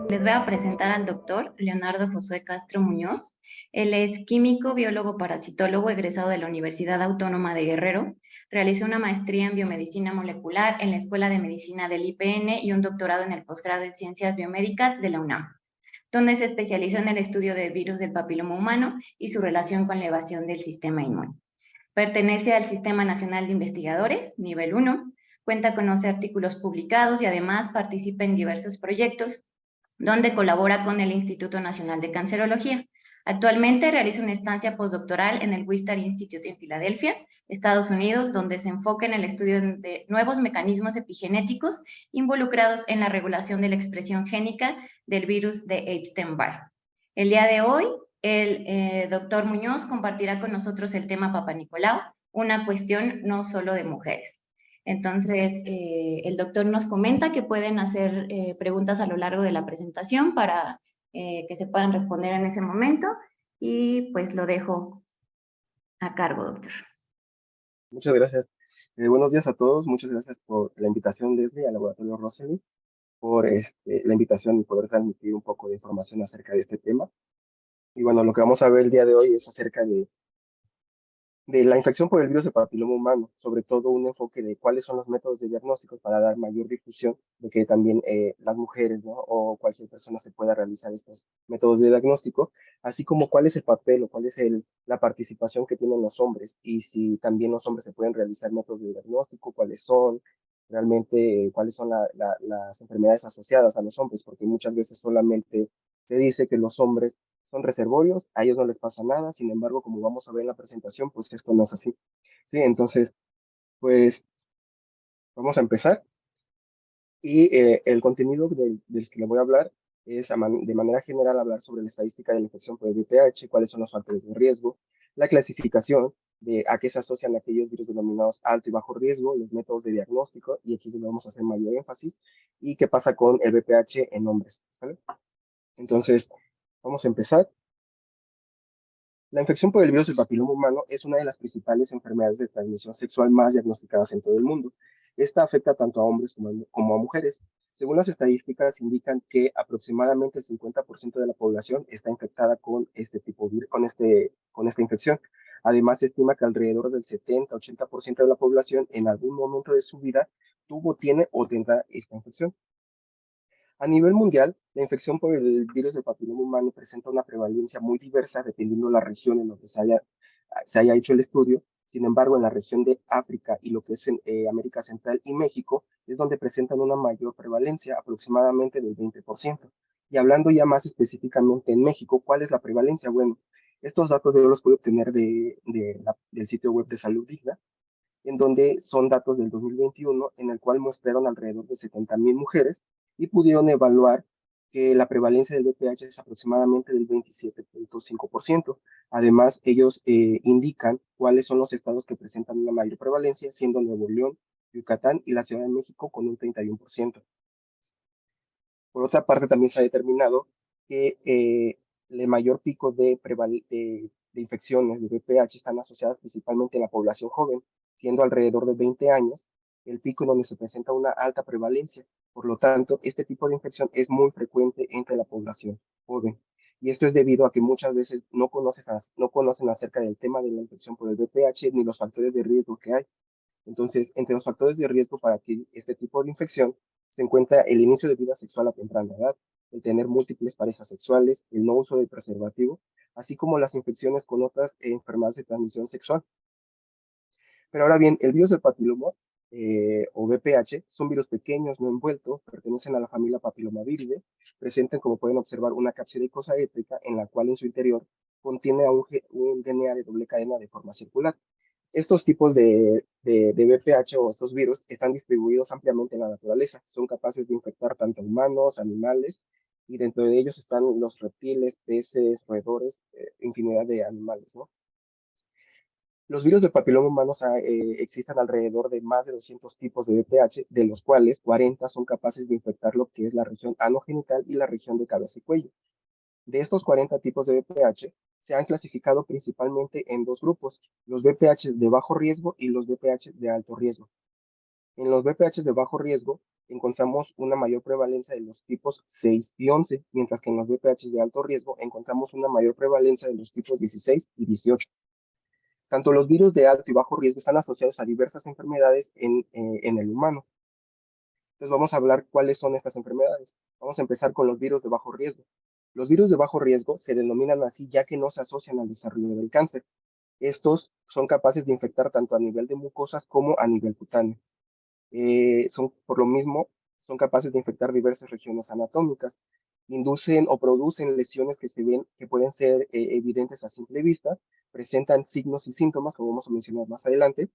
Les voy a presentar al doctor Leonardo Josué Castro Muñoz. Él es químico, biólogo, parasitólogo, egresado de la Universidad Autónoma de Guerrero. Realizó una maestría en biomedicina molecular en la Escuela de Medicina del IPN y un doctorado en el posgrado en Ciencias Biomédicas de la UNAM, donde se especializó en el estudio del virus del papiloma humano y su relación con la evasión del sistema inmune. Pertenece al Sistema Nacional de Investigadores, nivel 1, cuenta con 11 artículos publicados y además participa en diversos proyectos donde colabora con el Instituto Nacional de Cancerología. Actualmente realiza una estancia postdoctoral en el Wistar Institute en Filadelfia, Estados Unidos, donde se enfoca en el estudio de nuevos mecanismos epigenéticos involucrados en la regulación de la expresión génica del virus de Epstein-Barr. El día de hoy, el doctor Muñoz compartirá con nosotros el tema Papa Nicolau, una cuestión no solo de mujeres. Entonces, el doctor nos comenta que pueden hacer preguntas a lo largo de la presentación para que se puedan responder en ese momento y pues lo dejo a cargo, doctor. Muchas gracias. Buenos días a todos. Muchas gracias por la invitación, Leslie, al Laboratorio Rosely, por la invitación y poder transmitir un poco de información acerca de este tema. Y bueno, lo que vamos a ver el día de hoy es acerca de la infección por el virus del papiloma humano, sobre todo un enfoque de cuáles son los métodos de diagnóstico para dar mayor difusión, de que también las mujeres, ¿no? O cualquier persona se pueda realizar estos métodos de diagnóstico, así como cuál es el papel o cuál es la participación que tienen los hombres, y si también los hombres se pueden realizar métodos de diagnóstico, cuáles son, realmente cuáles son las enfermedades asociadas a los hombres, porque muchas veces solamente se dice que los hombres son reservorios, a ellos no les pasa nada, sin embargo, como vamos a ver en la presentación, pues esto no es así. Sí, entonces, pues vamos a empezar. Y el contenido del que le voy a hablar es de manera general hablar sobre la estadística de la infección por el VPH, cuáles son los factores de riesgo, la clasificación de a qué se asocian aquellos virus denominados alto y bajo riesgo, los métodos de diagnóstico, y aquí es donde vamos a hacer mayor énfasis, y qué pasa con el VPH en hombres. ¿Vale? Entonces, vamos a empezar. La infección por el virus del papiloma humano es una de las principales enfermedades de transmisión sexual más diagnosticadas en todo el mundo. Esta afecta tanto a hombres como a mujeres. Según las estadísticas, indican que aproximadamente el 50% de la población está infectada con con esta infección. Además, se estima que alrededor del 70-80% de la población en algún momento de su vida tuvo, tiene o tendrá esta infección. A nivel mundial, la infección por el virus del papiloma humano presenta una prevalencia muy diversa dependiendo de la región en donde se haya hecho el estudio. Sin embargo, en la región de África y lo que es en América Central y México es donde presentan una mayor prevalencia, aproximadamente del 20%. Y hablando ya más específicamente en México, ¿cuál es la prevalencia? Bueno, estos datos yo los puedo obtener del sitio web de Salud Digna, en donde son datos del 2021, en el cual mostraron alrededor de 70,000 mujeres y pudieron evaluar que la prevalencia del VPH es aproximadamente del 27.5%. Además, ellos indican cuáles son los estados que presentan una mayor prevalencia, siendo Nuevo León, Yucatán y la Ciudad de México con un 31%. Por otra parte, también se ha determinado que el mayor pico de infecciones de VPH están asociadas principalmente en la población joven, siendo alrededor de 20 años el pico donde se presenta una alta prevalencia. Por lo tanto, este tipo de infección es muy frecuente entre la población joven. Y esto es debido a que muchas veces no conocen acerca del tema de la infección por el VPH ni los factores de riesgo que hay. Entonces, entre los factores de riesgo para este tipo de infección se encuentra el inicio de vida sexual a temprana edad, el tener múltiples parejas sexuales, el no uso de preservativo, así como las infecciones con otras enfermedades de transmisión sexual. Pero ahora bien, el virus del papiloma o VPH son virus pequeños, no envueltos, pertenecen a la familia Papillomaviridae, presentan, como pueden observar, una cápside icosaédrica en la cual en su interior contiene un DNA de doble cadena de forma circular. Estos tipos de VPH o estos virus están distribuidos ampliamente en la naturaleza. Son capaces de infectar tanto humanos, animales, y dentro de ellos están los reptiles, peces, roedores, infinidad de animales, ¿no? Los virus del papiloma humano existen alrededor de más de 200 tipos de VPH, de los cuales 40 son capaces de infectar lo que es la región anogenital y la región de cabeza y cuello. De estos 40 tipos de VPH, se han clasificado principalmente en dos grupos, los VPH de bajo riesgo y los VPH de alto riesgo. En los VPH de bajo riesgo encontramos una mayor prevalencia de los tipos 6 y 11, mientras que en los VPH de alto riesgo encontramos una mayor prevalencia de los tipos 16 y 18. Tanto los virus de alto y bajo riesgo están asociados a diversas enfermedades en el humano. Entonces vamos a hablar cuáles son estas enfermedades. Vamos a empezar con los virus de bajo riesgo. Los virus de bajo riesgo se denominan así ya que no se asocian al desarrollo del cáncer. Estos son capaces de infectar tanto a nivel de mucosas como a nivel cutáneo. Por lo mismo, son capaces de infectar diversas regiones anatómicas. Inducen o producen lesiones que se ven, que pueden ser evidentes a simple vista, presentan signos y síntomas, como vamos a mencionar más adelante,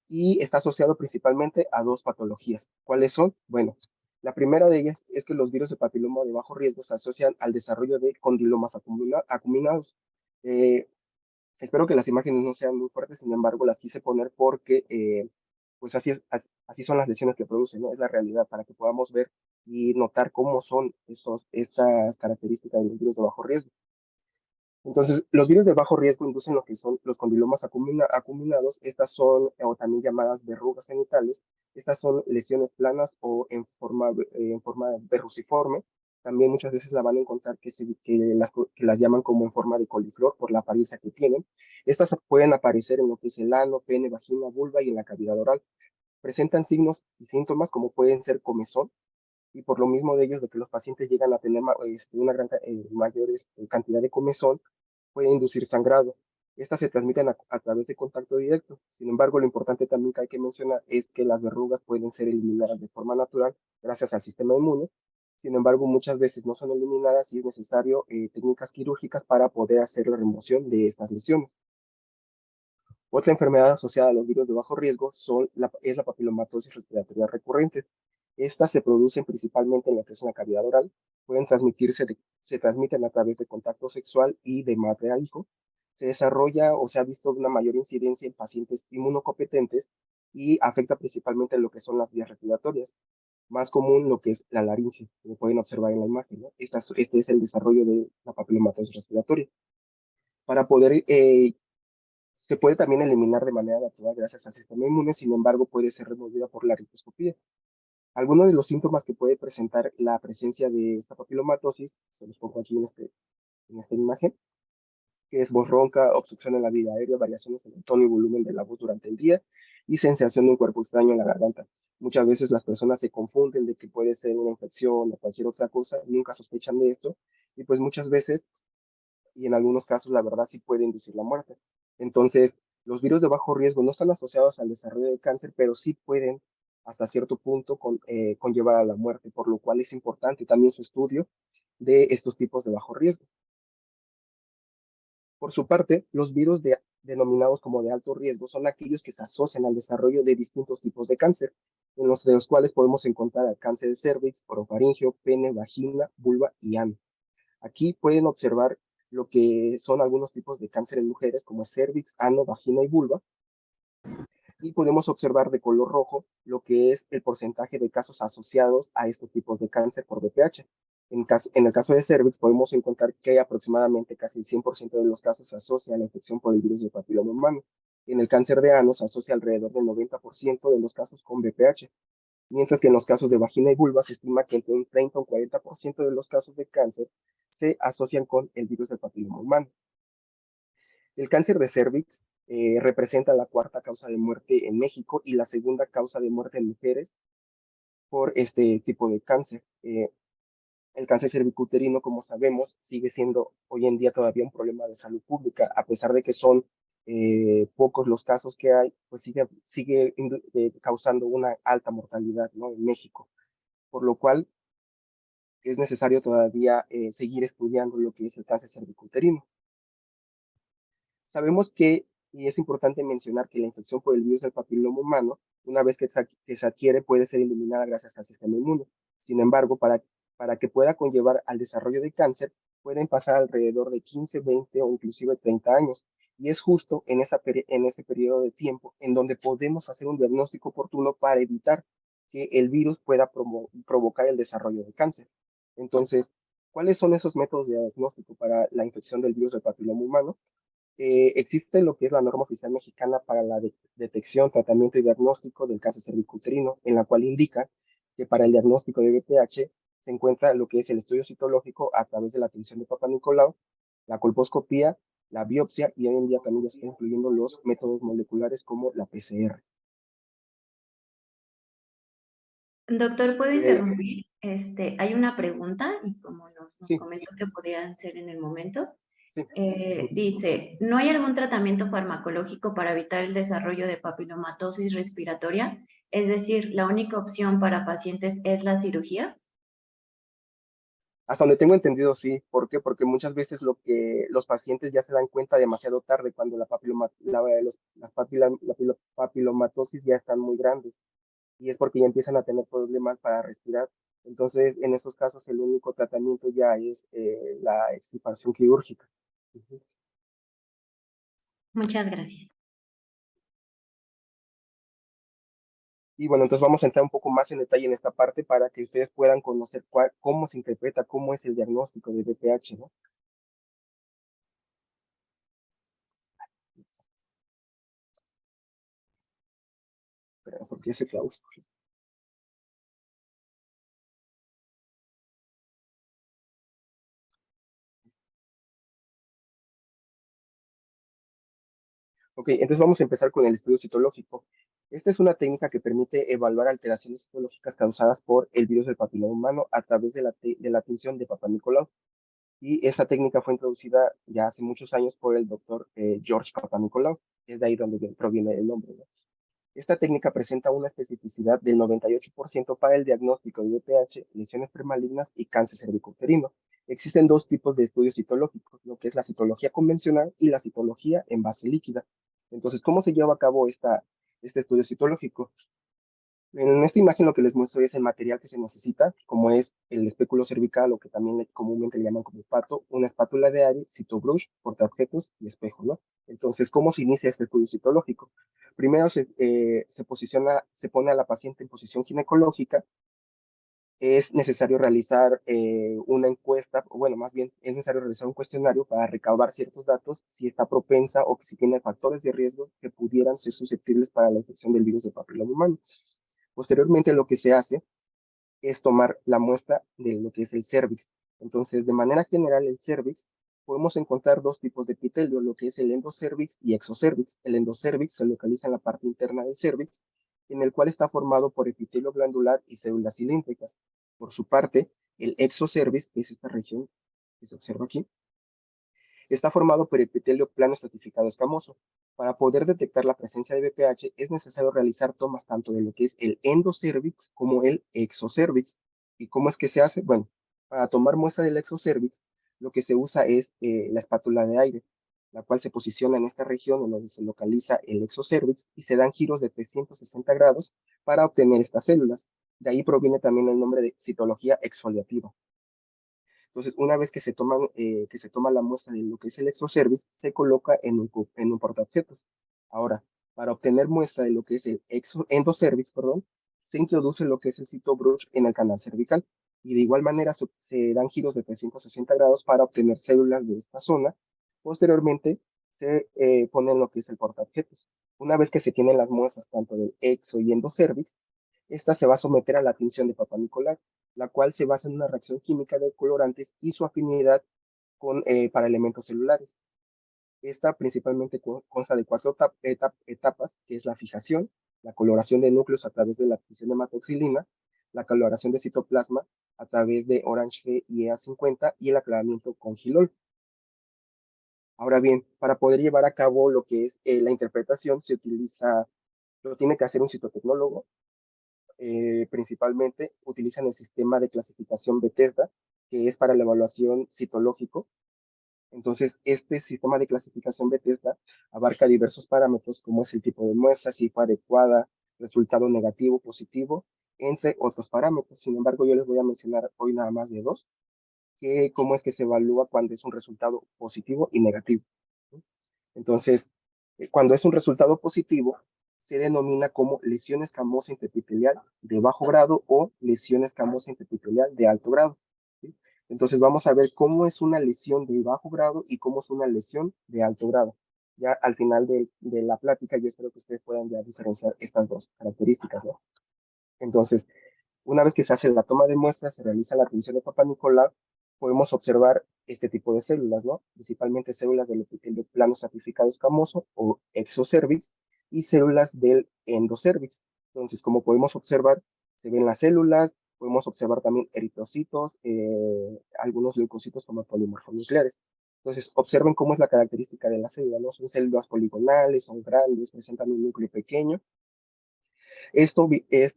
y está asociado principalmente a dos patologías. ¿Cuáles son? Bueno, la primera de ellas es que los virus de papiloma de bajo riesgo se asocian al desarrollo de condilomas acuminados. Eh, Espero que las imágenes no sean muy fuertes, sin embargo, las quise poner porque pues así son las lesiones que producen, ¿no? Es la realidad, para que podamos ver y notar cómo son esas características de los virus de bajo riesgo. Entonces, los virus de bajo riesgo inducen lo que son los condilomas acuminados. Estas son, o también llamadas verrugas genitales. Estas son lesiones planas o en forma verruciforme. También muchas veces la van a encontrar que las llaman como en forma de coliflor por la apariencia que tienen. Estas pueden aparecer en lo que es el ano, pene, vagina, vulva y en la cavidad oral. Presentan signos y síntomas como pueden ser comezón, y por lo mismo de ellos, de que los pacientes llegan a tener una mayor cantidad de comezón, puede inducir sangrado. Estas se transmiten a través de contacto directo. Sin embargo, lo importante también que hay que mencionar es que las verrugas pueden ser eliminadas de forma natural gracias al sistema inmune. Sin embargo, muchas veces no son eliminadas y es necesario técnicas quirúrgicas para poder hacer la remoción de estas lesiones. Otra enfermedad asociada a los virus de bajo riesgo es la papilomatosis respiratoria recurrente. Estas se producen principalmente en lo que es la cavidad oral, se transmiten a través de contacto sexual y de madre a hijo. Se desarrolla o se ha visto una mayor incidencia en pacientes inmunocompetentes y afecta principalmente lo que son las vías respiratorias. Más común lo que es la laringe, como pueden observar en la imagen, ¿no? Este es el desarrollo de la papilomatosis respiratoria. Para poder Se puede también eliminar de manera natural gracias al sistema inmune, sin embargo, puede ser removida por la artroscopía. Algunos de los síntomas que puede presentar la presencia de esta papilomatosis, se los pongo aquí en esta imagen, que es voz ronca, obstrucción en la vía aérea, variaciones en el tono y volumen de la voz durante el día y sensación de un cuerpo extraño en la garganta. Muchas veces las personas se confunden de que puede ser una infección o cualquier otra cosa, nunca sospechan de esto, y pues muchas veces y en algunos casos la verdad sí puede inducir la muerte. Entonces, los virus de bajo riesgo no están asociados al desarrollo de cáncer, pero sí pueden hasta cierto punto conllevar a la muerte, por lo cual es importante también su estudio de estos tipos de bajo riesgo. Por su parte, los virus denominados como de alto riesgo son aquellos que se asocian al desarrollo de distintos tipos de cáncer, de los cuales podemos encontrar el cáncer de cervix, orofaringio, pene, vagina, vulva y ano. Aquí pueden observar lo que son algunos tipos de cáncer en mujeres, como cervix, ano, vagina y vulva, y podemos observar de color rojo lo que es el porcentaje de casos asociados a estos tipos de cáncer por VPH. En el caso de cervix podemos encontrar que aproximadamente casi el 100% de los casos se asocia a la infección por el virus del papiloma humano. En el cáncer de ano se asocia alrededor del 90% de los casos con VPH, mientras que en los casos de vagina y vulva se estima que entre un 30 o un 40% de los casos de cáncer se asocian con el virus del papiloma humano. El cáncer de cervix representa la cuarta causa de muerte en México y la segunda causa de muerte en mujeres por este tipo de cáncer. El cáncer cervicuterino, como sabemos, sigue siendo hoy en día todavía un problema de salud pública, a pesar de que son pocos los casos que hay, pues sigue causando una alta mortalidad, ¿no?, en México, por lo cual es necesario todavía seguir estudiando lo que es el cáncer cervicuterino. Sabemos y es importante mencionar que la infección por el virus del papiloma humano, una vez que se adquiere, puede ser eliminada gracias al sistema inmune. Sin embargo, para que pueda conllevar al desarrollo de cáncer, pueden pasar alrededor de 15, 20 o inclusive 30 años. Y es justo en ese periodo de tiempo en donde podemos hacer un diagnóstico oportuno para evitar que el virus pueda provocar el desarrollo de cáncer. Entonces, ¿Cuáles son esos métodos de diagnóstico para la infección del virus del papiloma humano? Existe lo que es la norma oficial mexicana para la detección, tratamiento y diagnóstico del cáncer cervicuterino, en la cual indica que para el diagnóstico de BPH se encuentra lo que es el estudio citológico a través de la tinción de Papa Nicolau, la colposcopía, la biopsia y hoy en día también ya se están incluyendo los métodos moleculares como la PCR. Doctor, ¿puedo Eh, interrumpir? Hay una pregunta, y como nos sí, comentó que podían ser en el momento. sí. Dice, ¿no hay algún tratamiento farmacológico para evitar el desarrollo de papilomatosis respiratoria? Es decir, ¿la única opción para pacientes es la cirugía? Hasta donde tengo entendido, sí. ¿Por qué? Porque muchas veces lo que los pacientes ya se dan cuenta demasiado tarde cuando la papilomatosis ya están muy grandes y es porque ya empiezan a tener problemas para respirar. Entonces, en esos casos, el único tratamiento ya es la extirpación quirúrgica. Ujú. Muchas gracias. Y bueno, entonces vamos a entrar un poco más en detalle en esta parte para que ustedes puedan conocer cómo se interpreta, cómo es el diagnóstico de BPH, ¿no? Pero, porque ese claustro. Ok, entonces vamos a empezar con el estudio citológico. Esta es una técnica que permite evaluar alteraciones citológicas causadas por el virus del papiloma humano a través de la tinción de Papa Nicolau. Y esta técnica fue introducida ya hace muchos años por el doctor George Papanicolaou, que es de ahí donde proviene el nombre, ¿no? Esta técnica presenta una especificidad del 98% para el diagnóstico de VPH, lesiones premalignas y cáncer cervicuterino. Existen dos tipos de estudios citológicos, lo que es la citología convencional y la citología en base líquida. Entonces, ¿cómo se lleva a cabo este estudio citológico? En esta imagen lo que les muestro es el material que se necesita, como es el espéculo cervical, o que también comúnmente le llaman como pato, una espátula de aire, citobrush, portaobjetos y espejo, ¿no? Entonces, ¿cómo se inicia este estudio citológico? Primero se pone a la paciente en posición ginecológica. Es necesario realizar una encuesta, o bueno, más bien es necesario realizar un cuestionario para recabar ciertos datos si está propensa o si tiene factores de riesgo que pudieran ser susceptibles para la infección del virus del papiloma humano. Posteriormente, lo que se hace es tomar la muestra de lo que es el cervix. Entonces, de manera general, el cervix podemos encontrar dos tipos de epitelio, lo que es el endocervix y exocervix. El endocervix se localiza en la parte interna del cervix, en el cual está formado por epitelio glandular y células cilíndricas. Por su parte, el exocervix, que es esta región que se observa aquí, está formado por epitelio plano estratificado escamoso. Para poder detectar la presencia de BPH es necesario realizar tomas tanto de lo que es el endocervix como el exocervix. ¿Y cómo es que se hace? Bueno, para tomar muestra del exocervix, lo que se usa es la espátula de aire, la cual se posiciona en esta región en donde se localiza el exocervix y se dan giros de 360 grados para obtener estas células. De ahí proviene también el nombre de citología exfoliativa. Entonces, una vez que se toma la muestra de lo que es el exocervix, se coloca en un portaobjetos. Ahora, para obtener muestra de lo que es el endocervix, perdón, se introduce lo que es el citobrush en el canal cervical. Y de igual manera se dan giros de 360 grados para obtener células de esta zona. Posteriormente, se pone en lo que es el portaobjetos. Una vez que se tienen las muestras tanto del exo y endocervix, esta se va a someter a la tinción de Papa Nicolau, la cual se basa en una reacción química de colorantes y su afinidad para elementos celulares. Esta principalmente consta de cuatro etapas, que es la fijación, la coloración de núcleos a través de la tinción de hematoxilina, la coloración de citoplasma a través de Orange G y EA50 y el aclaramiento con Gilol. Ahora bien, para poder llevar a cabo lo que es la interpretación, lo tiene que hacer un citotecnólogo. Principalmente utilizan el sistema de clasificación Bethesda, que es para la evaluación citológico. Entonces, este sistema de clasificación Bethesda abarca diversos parámetros, como es el tipo de muestra, si fue adecuada, resultado negativo, positivo, entre otros parámetros. Sin embargo, yo les voy a mencionar hoy nada más de dos, que cómo es que se evalúa cuando es un resultado positivo y negativo. Entonces, cuando es un resultado positivo, se denomina como lesión escamosa intraepitelial de bajo grado o lesión escamosa intraepitelial de alto grado, ¿sí? Entonces vamos a ver cómo es una lesión de bajo grado y cómo es una lesión de alto grado. Ya al final de la plática yo espero que ustedes puedan ya diferenciar estas dos características, ¿no? Entonces, una vez que se hace la toma de muestras, se realiza la punción de Papa Nicolau, podemos observar este tipo de células, ¿no? Principalmente células del epitelio plano estratificado escamoso o exocervix y células del endocervix. Entonces, como podemos observar, se ven las células, podemos observar también eritrocitos, algunos leucocitos como polimorfonucleares. Entonces, observen cómo es la característica de la célula, ¿no? Son células poligonales, son grandes, presentan un núcleo pequeño. Esto es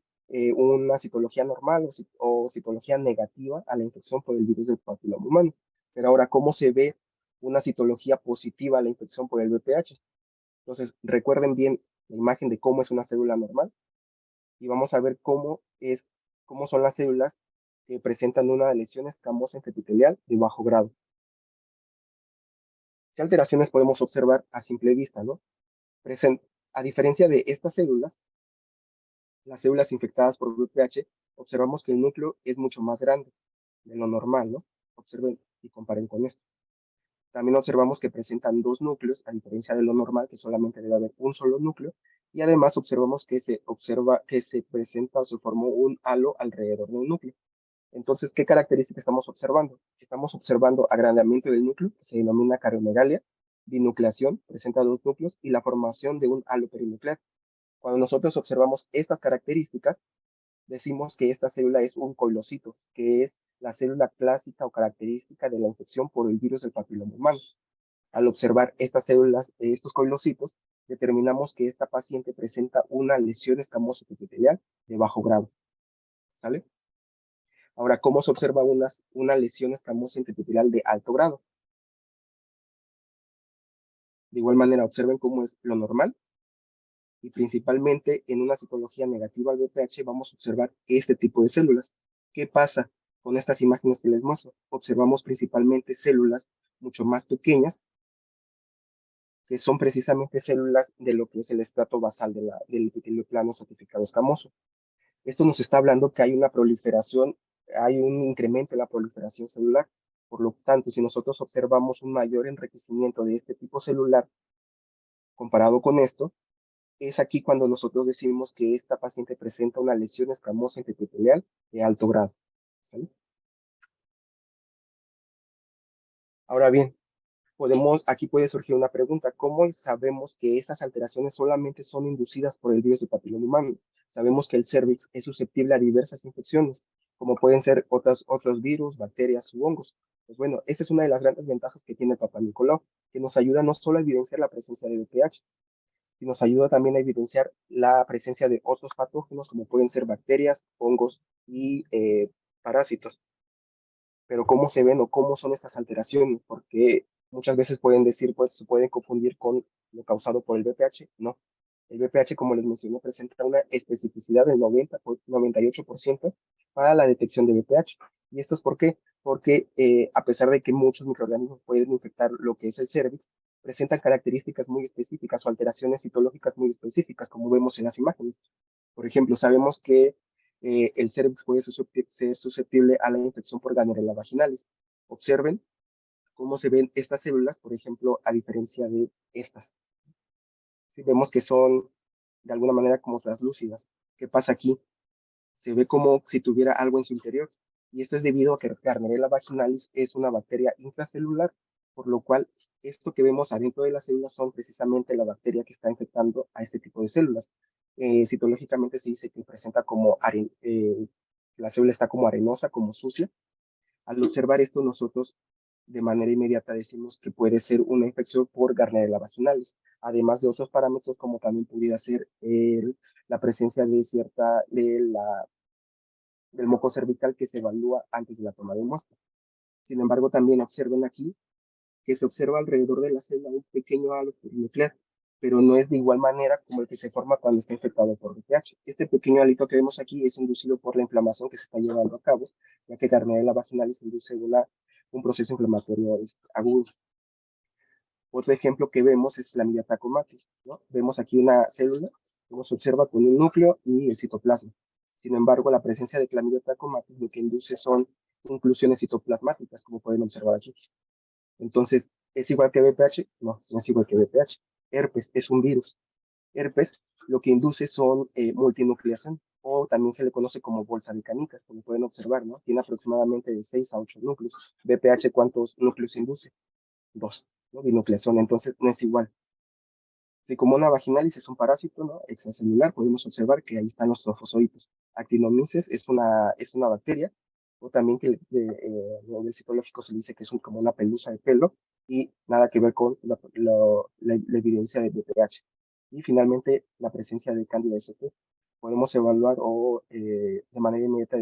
una citología normal o citología negativa a la infección por el virus del papiloma humano. Pero ahora, ¿cómo se ve una citología positiva a la infección por el VPH? Entonces, recuerden bien la imagen de cómo es una célula normal y vamos a ver cómo son las células que presentan una lesión escamosa intraepitelial de bajo grado. ¿Qué alteraciones podemos observar a simple vista, no? A diferencia de estas células, las células infectadas por VPH, observamos que el núcleo es mucho más grande de lo normal, ¿no? Observen y comparen con esto. También observamos que presentan dos núcleos, a diferencia de lo normal, que solamente debe haber un solo núcleo, y además observamos que se presenta o se formó un halo alrededor del núcleo. Entonces, ¿qué características estamos observando? Estamos observando agrandamiento del núcleo, que se denomina cariomegalia, dinucleación, presenta dos núcleos, y la formación de un halo perinuclear. Cuando nosotros observamos estas características, decimos que esta célula es un coilocito, que es la célula clásica o característica de la infección por el virus del papiloma humano. Al observar estas células, estos coilocitos, determinamos que esta paciente presenta una lesión escamosa epitelial de bajo grado. ¿Sale? Ahora, ¿cómo se observa una lesión escamosa epitelial de alto grado? De igual manera, observen cómo es lo normal y principalmente en una citología negativa al VPH vamos a observar este tipo de células. ¿Qué pasa con estas imágenes que les muestro? Observamos principalmente células mucho más pequeñas, que son precisamente células de lo que es el estrato basal del epitelio plano estratificado escamoso. Esto nos está hablando que hay una proliferación, hay un incremento en la proliferación celular. Por lo tanto, si nosotros observamos un mayor enriquecimiento de este tipo celular comparado con esto, es aquí cuando nosotros decimos que esta paciente presenta una lesión escamosa intraepitelial de alto grado. ¿Sale? Ahora bien, aquí puede surgir una pregunta. ¿Cómo sabemos que estas alteraciones solamente son inducidas por el virus del papiloma humano? Sabemos que el cervix es susceptible a diversas infecciones, como pueden ser otros virus, bacterias u hongos. Pues bueno, esa es una de las grandes ventajas que tiene el Papa Nicolau, que nos ayuda no solo a evidenciar la presencia de VPH, y nos ayuda también a evidenciar la presencia de otros patógenos como pueden ser bacterias, hongos y parásitos. Pero ¿cómo se ven o cómo son estas alteraciones? Porque muchas veces pueden decir, pues se pueden confundir con lo causado por el VPH. No. El VPH, como les mencioné, presenta una especificidad del 98% para la detección de VPH. ¿Y esto es por qué? Porque a pesar de que muchos microorganismos pueden infectar lo que es el cervix, presentan características muy específicas o alteraciones citológicas muy específicas, como vemos en las imágenes. Por ejemplo, sabemos que el cervix puede ser susceptible a la infección por Gardnerella vaginalis. Observen cómo se ven estas células, por ejemplo, a diferencia de estas. ¿Sí? Vemos que son de alguna manera como translúcidas. ¿Qué pasa aquí? Se ve como si tuviera algo en su interior. Y esto es debido a que Gardnerella vaginalis es una bacteria intracelular, por lo cual esto que vemos adentro de las células son precisamente la bacteria que está infectando a este tipo de células. Citológicamente se dice que presenta como la célula está como arenosa, como sucia. Al observar esto, nosotros de manera inmediata decimos que puede ser una infección por Gardnerella vaginalis, además de otros parámetros como también pudiera ser la presencia del moco cervical que se evalúa antes de la toma de muestra. Sin embargo, también observen aquí que se observa alrededor de la célula un pequeño halo perinuclear, pero no es de igual manera como el que se forma cuando está infectado por VPH. Este pequeño halito que vemos aquí es inducido por la inflamación que se está llevando a cabo, ya que Gardnerella vaginalis induce un proceso inflamatorio agudo. Otro ejemplo que vemos es Chlamydia trachomatis, ¿no? Vemos aquí una célula que se observa con un núcleo y el citoplasma. Sin embargo, la presencia de Chlamydia trachomatis lo que induce son inclusiones citoplasmáticas, como pueden observar aquí. Entonces, ¿es igual que VPH? No, no es igual que VPH. Herpes es un virus. Herpes lo que induce son multinucleación, o también se le conoce como bolsa de canicas, como pueden observar, ¿no? Tiene aproximadamente de 6 a 8 núcleos. VPH, ¿cuántos núcleos induce? Dos, ¿no? Binucleación, entonces no es igual. Tricomona vaginalis es un parásito, ¿no? Extracelular, podemos observar que ahí están los trofozoitos. Actinomyces es una bacteria, o también que a nivel psicológico se dice que es como una pelusa de pelo, y nada que ver con la evidencia de VPH. Y finalmente, la presencia de Candida ST. Podemos evaluar o de manera inmediata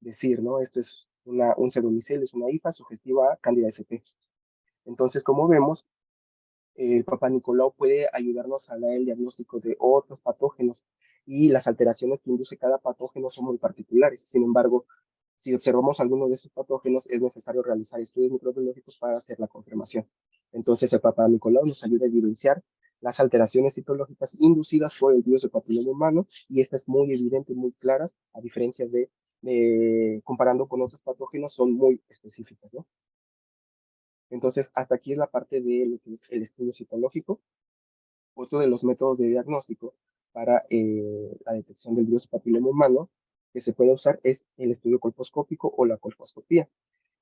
decir, ¿no? Esto es un pseudomicel, es una hifa sugestiva a Candida ST. Entonces, como vemos, el Papa Nicolau puede ayudarnos a dar el diagnóstico de otros patógenos, y las alteraciones que induce cada patógeno son muy particulares. Sin embargo, si observamos alguno de estos patógenos, es necesario realizar estudios microbiológicos para hacer la confirmación. Entonces, el Papa Nicolau nos ayuda a evidenciar las alteraciones citológicas inducidas por el virus del papiloma humano, y estas muy evidentes, muy claras, a diferencia comparando con otros patógenos, son muy específicas, ¿no? Entonces, hasta aquí es la parte de lo que es el estudio citológico. Otro de los métodos de diagnóstico para la detección del virus papiloma humano que se puede usar es el estudio colposcópico o la colposcopía.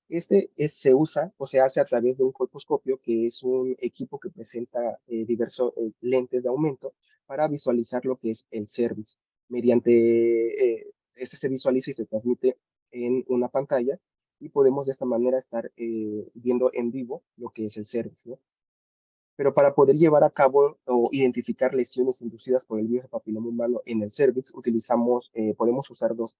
Se usa o se hace a través de un colposcopio, que es un equipo que presenta diversos lentes de aumento para visualizar lo que es el cervix. Mediante este se visualiza y se transmite en una pantalla, y podemos de esta manera estar viendo en vivo lo que es el cervix, ¿no? Pero para poder llevar a cabo o identificar lesiones inducidas por el virus del papiloma humano en el cervix, podemos usar dos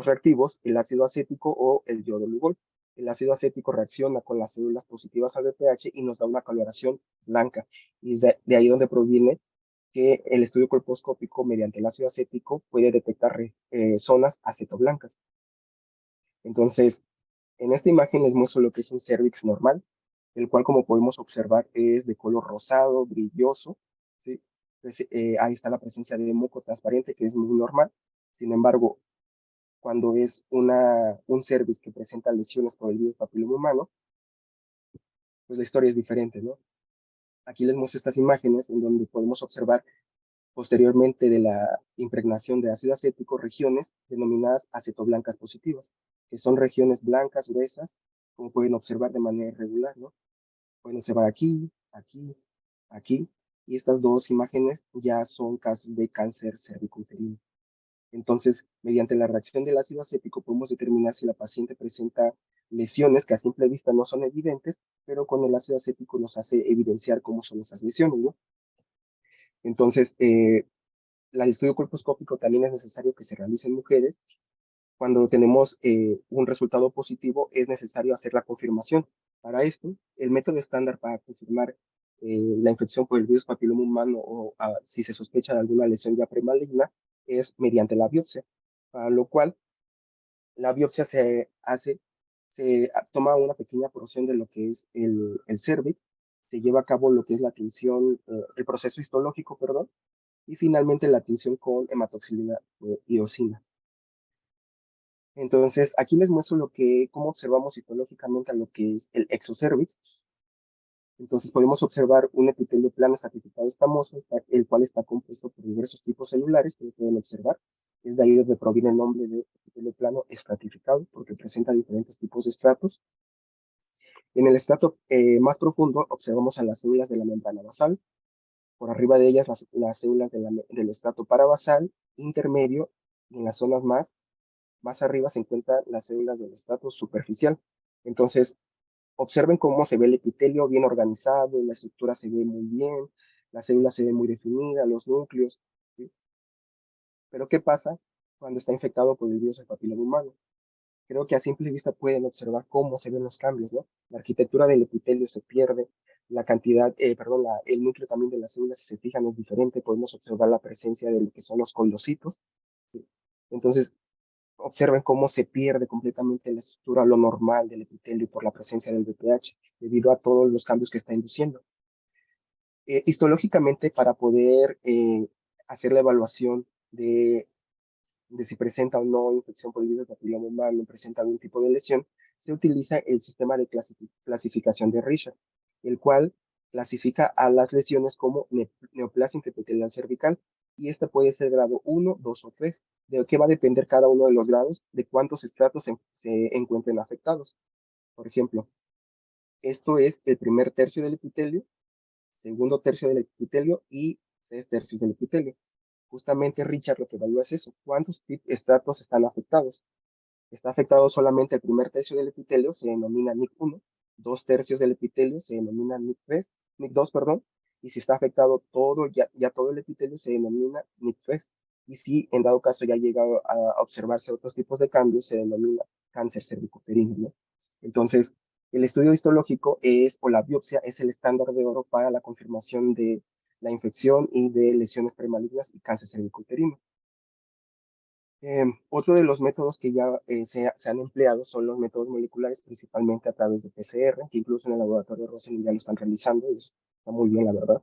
reactivos, el ácido acético o el yodo-lugol. El ácido acético reacciona con las células positivas al VPH y nos da una coloración blanca. Y es de ahí donde proviene que el estudio colposcópico mediante el ácido acético puede detectar zonas acetoblancas. Entonces, en esta imagen les muestro lo que es un cervix normal, el cual, como podemos observar, es de color rosado, brilloso, ¿sí? Entonces, ahí está la presencia de moco transparente, que es muy normal. Sin embargo, cuando es un cervix que presenta lesiones por el virus papiloma humano, pues la historia es diferente, ¿no? Aquí les muestro estas imágenes en donde podemos observar, posteriormente de la impregnación de ácido acético, regiones denominadas acetoblancas positivas, que son regiones blancas, gruesas, como pueden observar de manera irregular, ¿no? Pueden observar aquí, aquí, aquí, y estas dos imágenes ya son casos de cáncer cervicouterino. Entonces, mediante la reacción del ácido acético podemos determinar si la paciente presenta lesiones que a simple vista no son evidentes, pero con el ácido acético nos hace evidenciar cómo son esas lesiones, ¿no? Entonces, el estudio colposcópico también es necesario que se realice en mujeres. Cuando tenemos un resultado positivo, es necesario hacer la confirmación. Para esto, el método estándar para confirmar la infección por el virus papiloma humano, o si se sospecha de alguna lesión ya premaligna, es mediante la biopsia, para lo cual la biopsia se toma una pequeña porción de lo que es el cervix, se lleva a cabo lo que es la tinción, el proceso histológico, perdón, y finalmente la tinción con hematoxilina iosina. Entonces, aquí les muestro cómo observamos histológicamente a lo que es el exocervix. Entonces, podemos observar un epitelio plano estratificado escamoso, el cual está compuesto por diversos tipos celulares, como pueden observar. Es de ahí donde proviene el nombre de epitelio plano estratificado, porque presenta diferentes tipos de estratos. En el estrato más profundo observamos a las células de la membrana basal. Por arriba de ellas, las células del estrato parabasal, intermedio, y en las zonas más arriba se encuentran las células del estrato superficial. Entonces, observen cómo se ve el epitelio bien organizado, la estructura se ve muy bien, las células se ven muy definidas, los núcleos, ¿sí? Pero ¿qué pasa cuando está infectado por el virus del papiloma humano? Creo que a simple vista pueden observar cómo se ven los cambios, ¿no? La arquitectura del epitelio se pierde, la cantidad, perdón, el núcleo también de las células, si se fijan, es diferente. Podemos observar la presencia de lo que son los coilocitos, ¿sí? Entonces, observen cómo se pierde completamente la estructura, lo normal del epitelio, por la presencia del VPH, debido a todos los cambios que está induciendo. Histológicamente, para poder hacer la evaluación de de si presenta o no infección por el virus del papiloma humano, presenta algún tipo de lesión, se utiliza el sistema de clasificación de Richard, el cual clasifica a las lesiones como neoplasia intraepitelial cervical, y esta puede ser grado 1, 2 o 3. ¿De qué va a depender cada uno de los grados? De cuántos estratos se encuentren afectados. Por ejemplo, esto es el primer tercio del epitelio, segundo tercio del epitelio y 3 tercios del epitelio. Justamente Richard lo que evalúa es eso, cuántos estratos están afectados. Está afectado solamente el primer tercio del epitelio, se denomina NIC1, 2 tercios del epitelio se denomina NIC3, NIC2, perdón, y si está afectado todo, ya todo el epitelio se denomina NIC3, y si en dado caso ya ha llegado a observarse otros tipos de cambios, se denomina cáncer cervicuterino, ¿no? Entonces, el estudio histológico o la biopsia es el estándar de oro para la confirmación de la infección y de lesiones premalignas y cáncer cervicuterino. Otro de los métodos que ya se han empleado son los métodos moleculares, principalmente a través de PCR, que incluso en el laboratorio Rosen ya lo están realizando, y está muy bien, la verdad.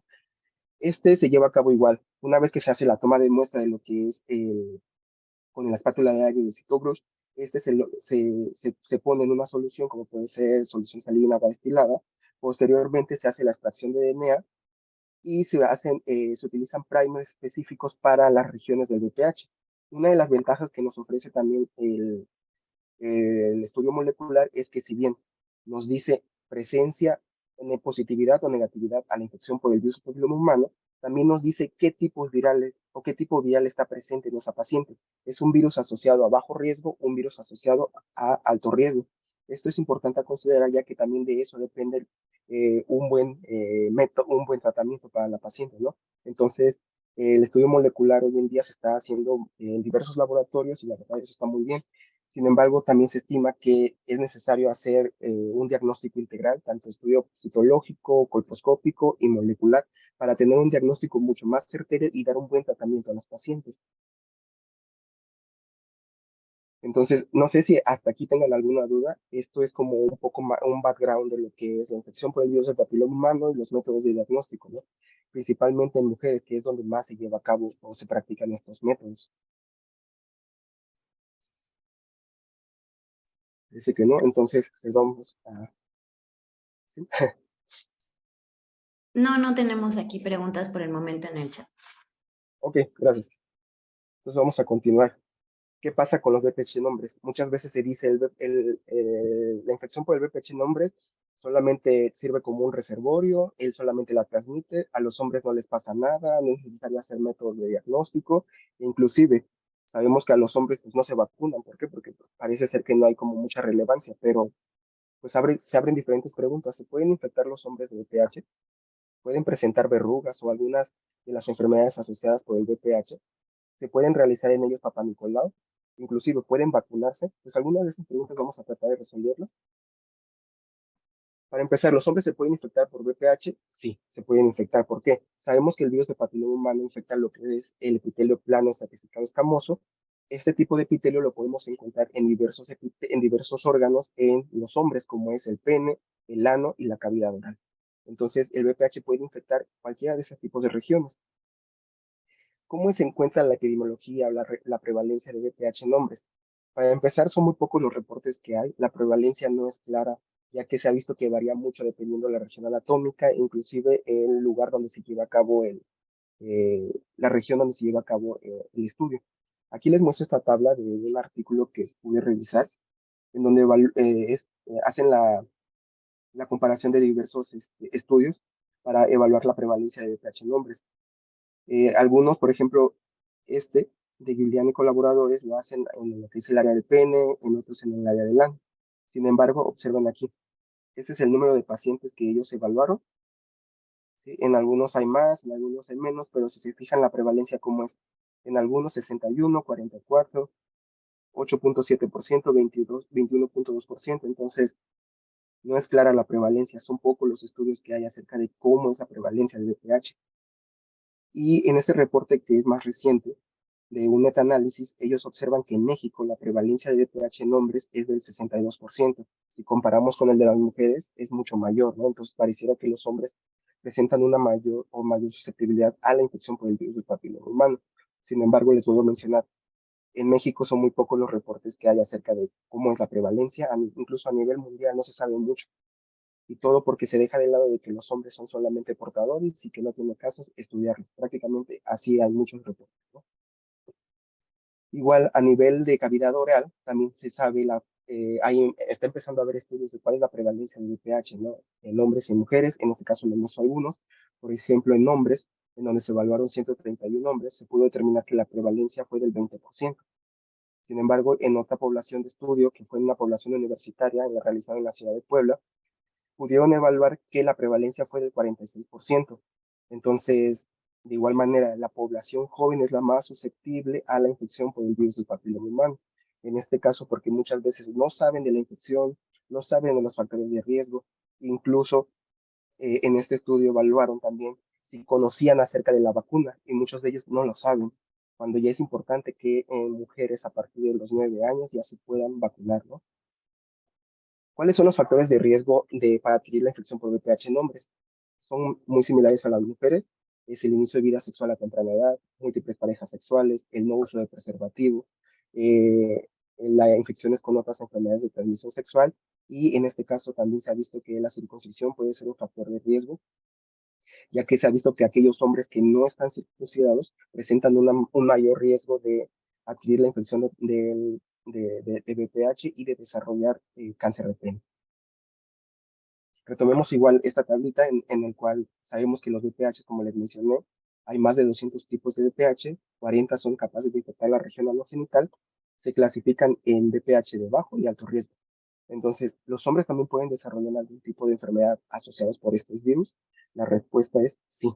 Este se lleva a cabo igual, una vez que se hace la toma de muestra de lo que es con la espátula de aire de Cytogrush, este se pone en una solución, como puede ser solución salina o destilada. Posteriormente se hace la extracción de DNA y se utilizan primers específicos para las regiones del BPH. Una de las ventajas que nos ofrece también el estudio molecular es que si bien nos dice presencia de positividad o negatividad a la infección por el virus papiloma humano, también nos dice qué tipos virales o qué tipo viral está presente en esa paciente. ¿Es un virus asociado a bajo riesgo o un virus asociado a alto riesgo? Esto es importante a considerar, ya que también de eso depende un buen método, un buen tratamiento para la paciente, ¿no? Entonces, el estudio molecular hoy en día se está haciendo en diversos laboratorios y la verdad eso está muy bien. Sin embargo, también se estima que es necesario hacer un diagnóstico integral, tanto estudio citológico, colposcópico y molecular, para tener un diagnóstico mucho más certero y dar un buen tratamiento a los pacientes. Entonces, no sé si hasta aquí tengan alguna duda. Esto es como un poco más, un background de lo que es la infección por el virus del papiloma humano y los métodos de diagnóstico, ¿no? Principalmente en mujeres, que es donde más se lleva a cabo o se practican estos métodos. Dice que no, entonces pues vamos a... ¿sí? No, no tenemos aquí preguntas por el momento en el chat. Ok, gracias. Entonces vamos a continuar. ¿Qué pasa con los VPH en hombres? Muchas veces se dice la infección por el VPH en hombres solamente sirve como un reservorio, él solamente la transmite, a los hombres no les pasa nada, no es necesario hacer métodos de diagnóstico, e inclusive sabemos que a los hombres pues no se vacunan. ¿Por qué? Porque parece ser que no hay como mucha relevancia, pero pues se abren diferentes preguntas. ¿Se pueden infectar los hombres de VPH? ¿Pueden presentar verrugas o algunas de las enfermedades asociadas por el VPH? ¿Se pueden realizar en ellos Papá Nicolau? Inclusive, ¿pueden vacunarse? Pues algunas de esas preguntas vamos a tratar de resolverlas. Para empezar, ¿los hombres se pueden infectar por VPH? Sí, se pueden infectar. ¿Por qué? Sabemos que el virus de papiloma humano infecta lo que es el epitelio plano estratificado escamoso. Este tipo de epitelio lo podemos encontrar en diversos órganos en los hombres, como es el pene, el ano y la cavidad oral. Entonces, el VPH puede infectar cualquiera de esos tipos de regiones. ¿Cómo se encuentra la epidemiología o la prevalencia de VPH en hombres? Para empezar, son muy pocos los reportes que hay. La prevalencia no es clara, ya que se ha visto que varía mucho dependiendo de la región anatómica, inclusive el lugar donde se lleva a cabo la región donde se lleva a cabo el estudio. Aquí les muestro esta tabla de un artículo que pude revisar, en donde hacen la comparación de diversos estudios para evaluar la prevalencia de VPH en hombres. Algunos, por ejemplo, de Giuliani y colaboradores lo hacen en lo que es el área del pene, en otros en el área del ano. Sin embargo, observen aquí, este es el número de pacientes que ellos evaluaron, ¿sí? En algunos hay más, en algunos hay menos, pero si se fijan la prevalencia como es, en algunos 61, 44, 8.7%, 22, 21.2%. Entonces, no es clara la prevalencia, son pocos los estudios que hay acerca de cómo es la prevalencia del VPH. Y en este reporte que es más reciente, de un metaanálisis, ellos observan que en México la prevalencia de VPH en hombres es del 62%. Si comparamos con el de las mujeres, es mucho mayor, ¿no? Entonces pareciera que los hombres presentan una mayor susceptibilidad a la infección por el virus del papiloma humano. Sin embargo, les vuelvo a mencionar, En México son muy pocos los reportes que hay acerca de cómo es la prevalencia, incluso a nivel mundial no se sabe mucho. Y todo porque se deja de lado de que los hombres son solamente portadores y que no tiene caso estudiarlos. Prácticamente así hay muchos reportes, ¿no? Igual a nivel de cavidad oral, también se sabe, está empezando a haber estudios de cuál es la prevalencia del VPH, ¿no? En hombres y en mujeres, en este caso tenemos algunos, por ejemplo, en hombres, en donde se evaluaron 131 hombres, se pudo determinar que la prevalencia fue del 20%. Sin embargo, en otra población de estudio, que fue en una población universitaria realizada en la ciudad de Puebla, pudieron evaluar que la prevalencia fue del 46%. Entonces, de igual manera, la población joven es la más susceptible a la infección por el virus del papiloma humano. En este caso, porque muchas veces no saben de la infección, no saben de los factores de riesgo. Incluso en este estudio evaluaron también si conocían acerca de la vacuna y muchos de ellos no lo saben, cuando ya es importante que mujeres a partir de los 9 años ya se puedan vacunar, ¿no? ¿Cuáles son los factores de riesgo para adquirir la infección por VPH en hombres? Son muy similares a las mujeres. Es el inicio de vida sexual a temprana edad, múltiples parejas sexuales, el no uso de preservativo, las infecciones con otras enfermedades de transmisión sexual y en este caso también se ha visto que la circuncisión puede ser un factor de riesgo, ya que se ha visto que aquellos hombres que no están circuncidados presentan un mayor riesgo de adquirir la infección de VPH y de desarrollar cáncer de pene. Retomemos igual esta tablita en el cual sabemos que los VPH, como les mencioné, hay más de 200 tipos de VPH, 40 son capaces de infectar la región anogenital, se clasifican en VPH de bajo y alto riesgo. Entonces, ¿los hombres también pueden desarrollar algún tipo de enfermedad asociados por estos virus? La respuesta es sí.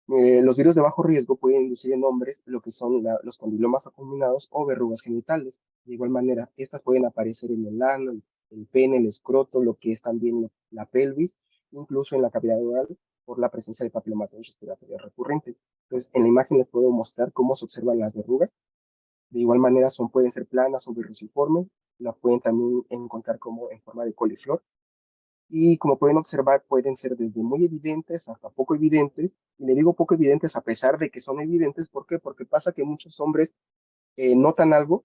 Los virus de bajo riesgo pueden inducir en hombres lo que son los condilomas acuminados o verrugas genitales. De igual manera, estas pueden aparecer en el ano, el pene, el escroto, lo que es también la pelvis, incluso en la cavidad oral por la presencia de papilomatosis respiratoria recurrente. Entonces, en la imagen les puedo mostrar cómo se observan las verrugas. De igual manera, pueden ser planas o verruciformes, las pueden también encontrar como en forma de coliflor y como pueden observar, pueden ser desde muy evidentes hasta poco evidentes. Y le digo poco evidentes a pesar de que son evidentes. ¿Por qué? Porque pasa que muchos hombres notan algo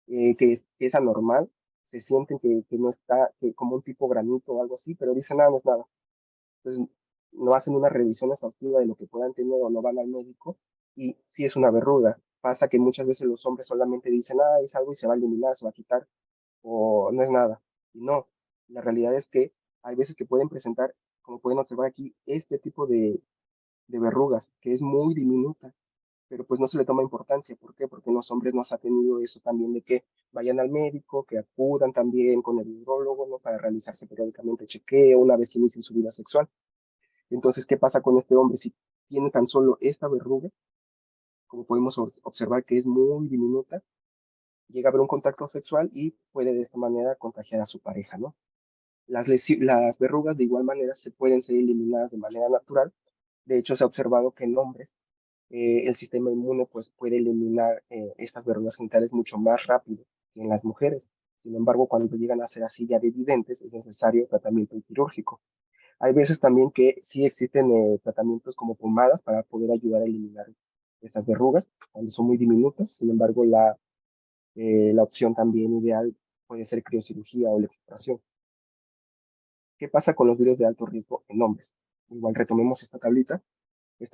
que es anormal, se sienten que no está, que como un tipo granito o algo así, pero dicen nada, no es nada. Entonces, no hacen una revisión exhaustiva de lo que puedan tener o no van al médico y si es una verruga. Pasa que muchas veces los hombres solamente dicen, ah, es algo y se va a eliminar, se va a quitar, o no es nada. Y no, la realidad es que hay veces que pueden presentar, como pueden observar aquí, este tipo de verrugas, que es muy diminuta, pero pues no se le toma importancia. ¿Por qué? Porque en los hombres no se ha tenido eso también de que vayan al médico, que acudan también con el urologo, ¿no? Para realizarse periódicamente chequeo una vez que inicien su vida sexual. Entonces, ¿qué pasa con este hombre? Si tiene tan solo esta verruga, como podemos observar que es muy diminuta, llega a haber un contacto sexual y puede de esta manera contagiar a su pareja, ¿no? Las verrugas de igual manera se pueden ser eliminadas de manera natural. De hecho, se ha observado que en hombres el sistema inmune pues, puede eliminar estas verrugas genitales mucho más rápido que en las mujeres. Sin embargo, cuando llegan a ser así ya de evidentes, es necesario tratamiento quirúrgico. Hay veces también que sí existen tratamientos como pomadas para poder ayudar a eliminar estas verrugas cuando son muy diminutas. Sin embargo, la opción también ideal puede ser criocirugía o electroporación. ¿Qué pasa con los virus de alto riesgo en hombres? Igual retomemos esta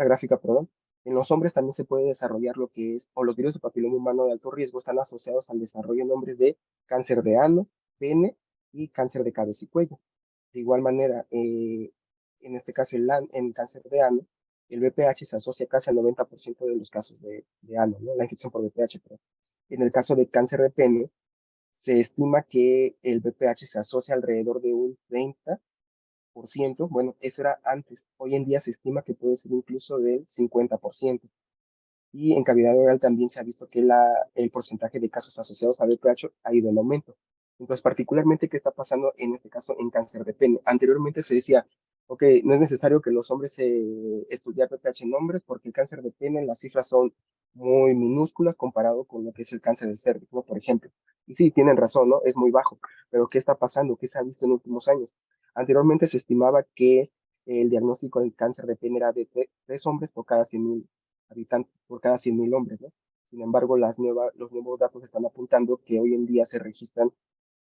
gráfica, perdón. En los hombres también se puede desarrollar lo que es, o los virus de papiloma humano de alto riesgo están asociados al desarrollo en hombres de cáncer de ano, pene y cáncer de cabeza y cuello. De igual manera, en este caso, en cáncer de ano, el VPH se asocia casi al 90% de los casos de ano, ¿no? La infección por VPH, pero en el caso de cáncer de pene, se estima que el VPH se asocia alrededor de un 30%. Bueno, eso era antes. Hoy en día se estima que puede ser incluso del 50%. Y en cavidad oral también se ha visto que el porcentaje de casos asociados a VPH ha ido en aumento. Entonces, particularmente, ¿qué está pasando en este caso en cáncer de pene? Anteriormente se decía, ok, no es necesario que los hombres estudien VPH en hombres porque el cáncer de pene, las cifras son muy minúsculas comparado con lo que es el cáncer de cervix, ¿no? Por ejemplo. Y sí, tienen razón, ¿no? Es muy bajo. Pero ¿qué está pasando? ¿Qué se ha visto en los últimos años? Anteriormente se estimaba que el diagnóstico del cáncer de pene era de 3 hombres por cada 100.000 habitantes, por cada 100.000 hombres, ¿no? Sin embargo, los nuevos datos están apuntando que hoy en día se registran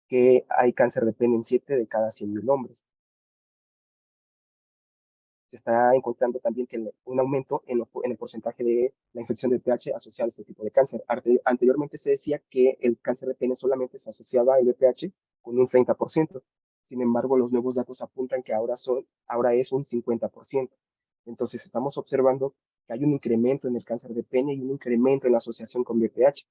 que hay cáncer de pene en 7 de cada 100.000 hombres. Se está encontrando también que un aumento en el porcentaje de la infección de VPH asociada a este tipo de cáncer. Anteriormente se decía que el cáncer de pene solamente se asociaba al VPH con un 30%. Sin embargo, los nuevos datos apuntan que ahora es un 50%. Entonces, estamos observando que hay un incremento en el cáncer de pene y un incremento en la asociación con VPH.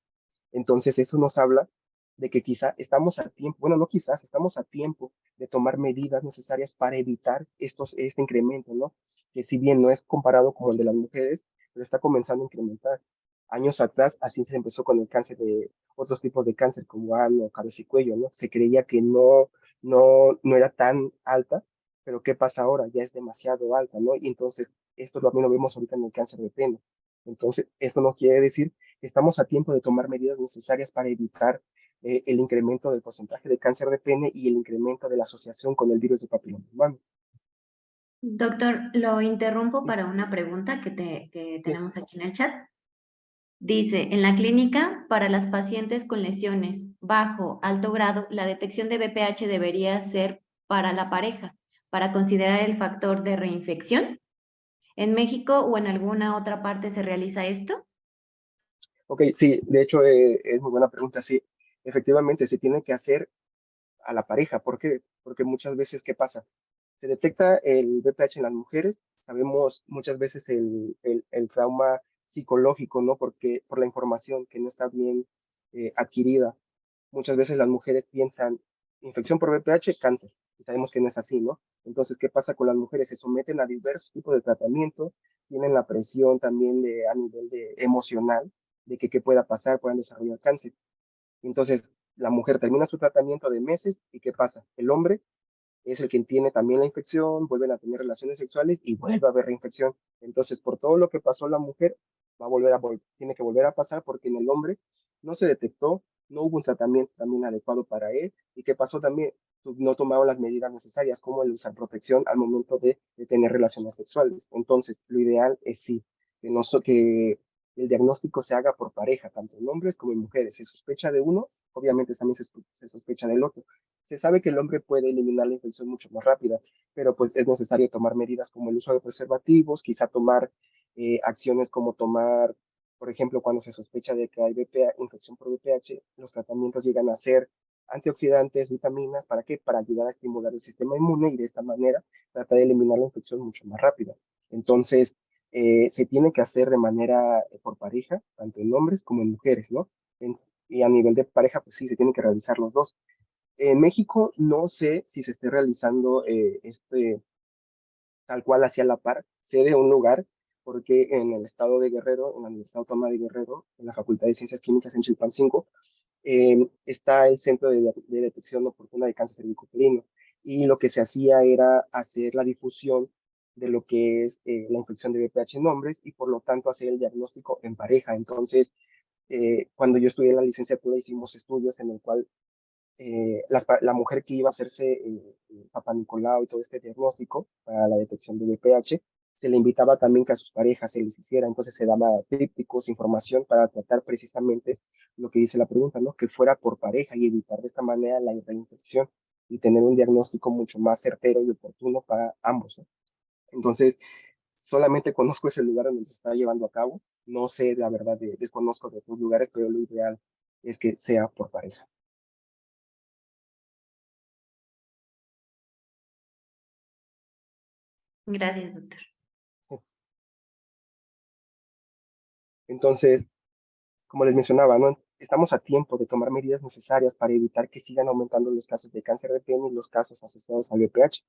Entonces, eso nos habla de que quizá estamos a tiempo, bueno, no quizás, estamos a tiempo de tomar medidas necesarias para evitar este incremento, ¿no? Que si bien no es comparado con el de las mujeres, pero está comenzando a incrementar. Años atrás, así se empezó con el cáncer de otros tipos de cáncer, como ano, cabeza y cuello, ¿no? Se creía que no era tan alta, pero ¿qué pasa ahora? Ya es demasiado alta, ¿no? Y entonces, esto también lo vemos ahorita en el cáncer de pene. Entonces, esto no quiere decir que estamos a tiempo de tomar medidas necesarias para evitar el incremento del porcentaje de cáncer de pene y el incremento de la asociación con el virus del papiloma humano. Doctor, lo interrumpo Sí, para una pregunta que sí. tenemos aquí en el chat. Dice, en la clínica, para las pacientes con lesiones bajo, alto grado, la detección de BPH debería ser para la pareja, para considerar el factor de reinfección. ¿En México o en alguna otra parte se realiza esto? Ok, sí, de hecho es muy buena pregunta. Sí, efectivamente se tiene que hacer a la pareja. ¿Por qué? Porque muchas veces, ¿qué pasa? Se detecta el VPH en las mujeres, sabemos muchas veces el trauma psicológico, ¿no? Porque por la información que no está bien adquirida. Muchas veces las mujeres piensan infección por VPH, cáncer, y sabemos que no es así, ¿no? Entonces, ¿qué pasa con las mujeres? Se someten a diversos tipos de tratamiento, tienen la presión también a nivel de emocional de que qué pueda pasar, puedan desarrollar cáncer. Entonces, la mujer termina su tratamiento de meses y ¿qué pasa? El hombre es el que tiene también la infección, vuelven a tener relaciones sexuales y vuelve a haber reinfección. Entonces, por todo lo que pasó la mujer, tiene que volver a pasar porque en el hombre no se detectó, no hubo un tratamiento también adecuado para él. ¿Y qué pasó también? No tomaron las medidas necesarias, como el usar protección al momento de tener relaciones sexuales. Entonces, lo ideal es sí, que el diagnóstico se haga por pareja, tanto en hombres como en mujeres. Se sospecha de uno, obviamente también se sospecha del otro. Se sabe que el hombre puede eliminar la infección mucho más rápida, pero pues es necesario tomar medidas como el uso de preservativos, quizá tomar acciones como tomar, por ejemplo, cuando se sospecha de que hay infección por VPH, los tratamientos llegan a ser antioxidantes, vitaminas, ¿para qué? Para ayudar a estimular el sistema inmune y de esta manera tratar de eliminar la infección mucho más rápida. Entonces, se tiene que hacer de manera por pareja, tanto en hombres como en mujeres, ¿no? Y a nivel de pareja, pues sí, se tienen que realizar los dos. En México no sé si se esté realizando tal cual hacia la par, sé de un lugar, porque en el estado de Guerrero, en la Universidad Autónoma de Guerrero, en la Facultad de Ciencias Químicas en Chilpancingo, está el Centro de Detección Oportuna de Cáncer Cervicuterino. Y lo que se hacía era hacer la difusión de lo que es la infección de VPH en hombres y por lo tanto hacer el diagnóstico en pareja. Entonces, cuando yo estudié la licenciatura hicimos estudios en el cual la mujer que iba a hacerse Papá Nicolau y todo este diagnóstico para la detección de VPH, se le invitaba también que a sus parejas se les hiciera, entonces se daba trípticos, información para tratar precisamente lo que dice la pregunta, ¿no? Que fuera por pareja y evitar de esta manera la reinfección y tener un diagnóstico mucho más certero y oportuno para ambos, ¿no? Entonces, solamente conozco ese lugar donde se está llevando a cabo, no sé, la verdad, desconozco de otros lugares, pero lo ideal es que sea por pareja. Gracias, doctor. Entonces, como les mencionaba, ¿no? Estamos a tiempo de tomar medidas necesarias para evitar que sigan aumentando los casos de cáncer de pene y los casos asociados al VPH.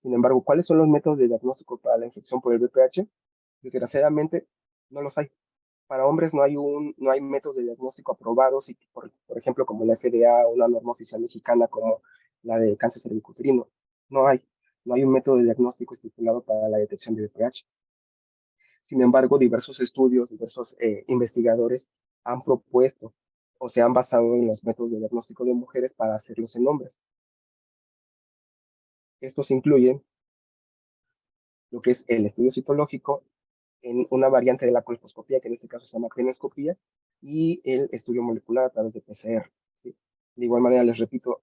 Sin embargo, ¿cuáles son los métodos de diagnóstico para la infección por el VPH? Desgraciadamente, no los hay. Para hombres no hay métodos de diagnóstico aprobados, y por ejemplo, como la FDA o la norma oficial mexicana como la de cáncer cervicuterino. No hay. No hay un método de diagnóstico estipulado para la detección de VPH. Sin embargo, diversos estudios, diversos investigadores han propuesto o se han basado en los métodos de diagnóstico de mujeres para hacerlos en hombres. Estos incluyen lo que es el estudio citológico en una variante de la colposcopía, que en este caso se llama colonoscopía, y el estudio molecular a través de PCR, ¿sí? De igual manera, les repito,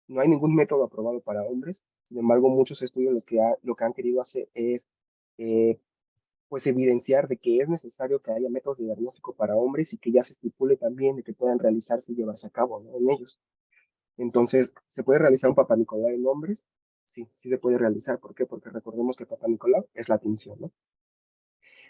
no hay ningún método aprobado para hombres. Sin embargo, muchos estudios lo que han querido hacer es eh, pues evidenciar de que es necesario que haya métodos de diagnóstico para hombres y que ya se estipule también de que puedan realizarse y llevarse a cabo, ¿no?, en ellos. Entonces, ¿se puede realizar un Papá Nicolau en hombres? Sí, sí se puede realizar. ¿Por qué? Porque recordemos que Papá Nicolau es la tinción, ¿no?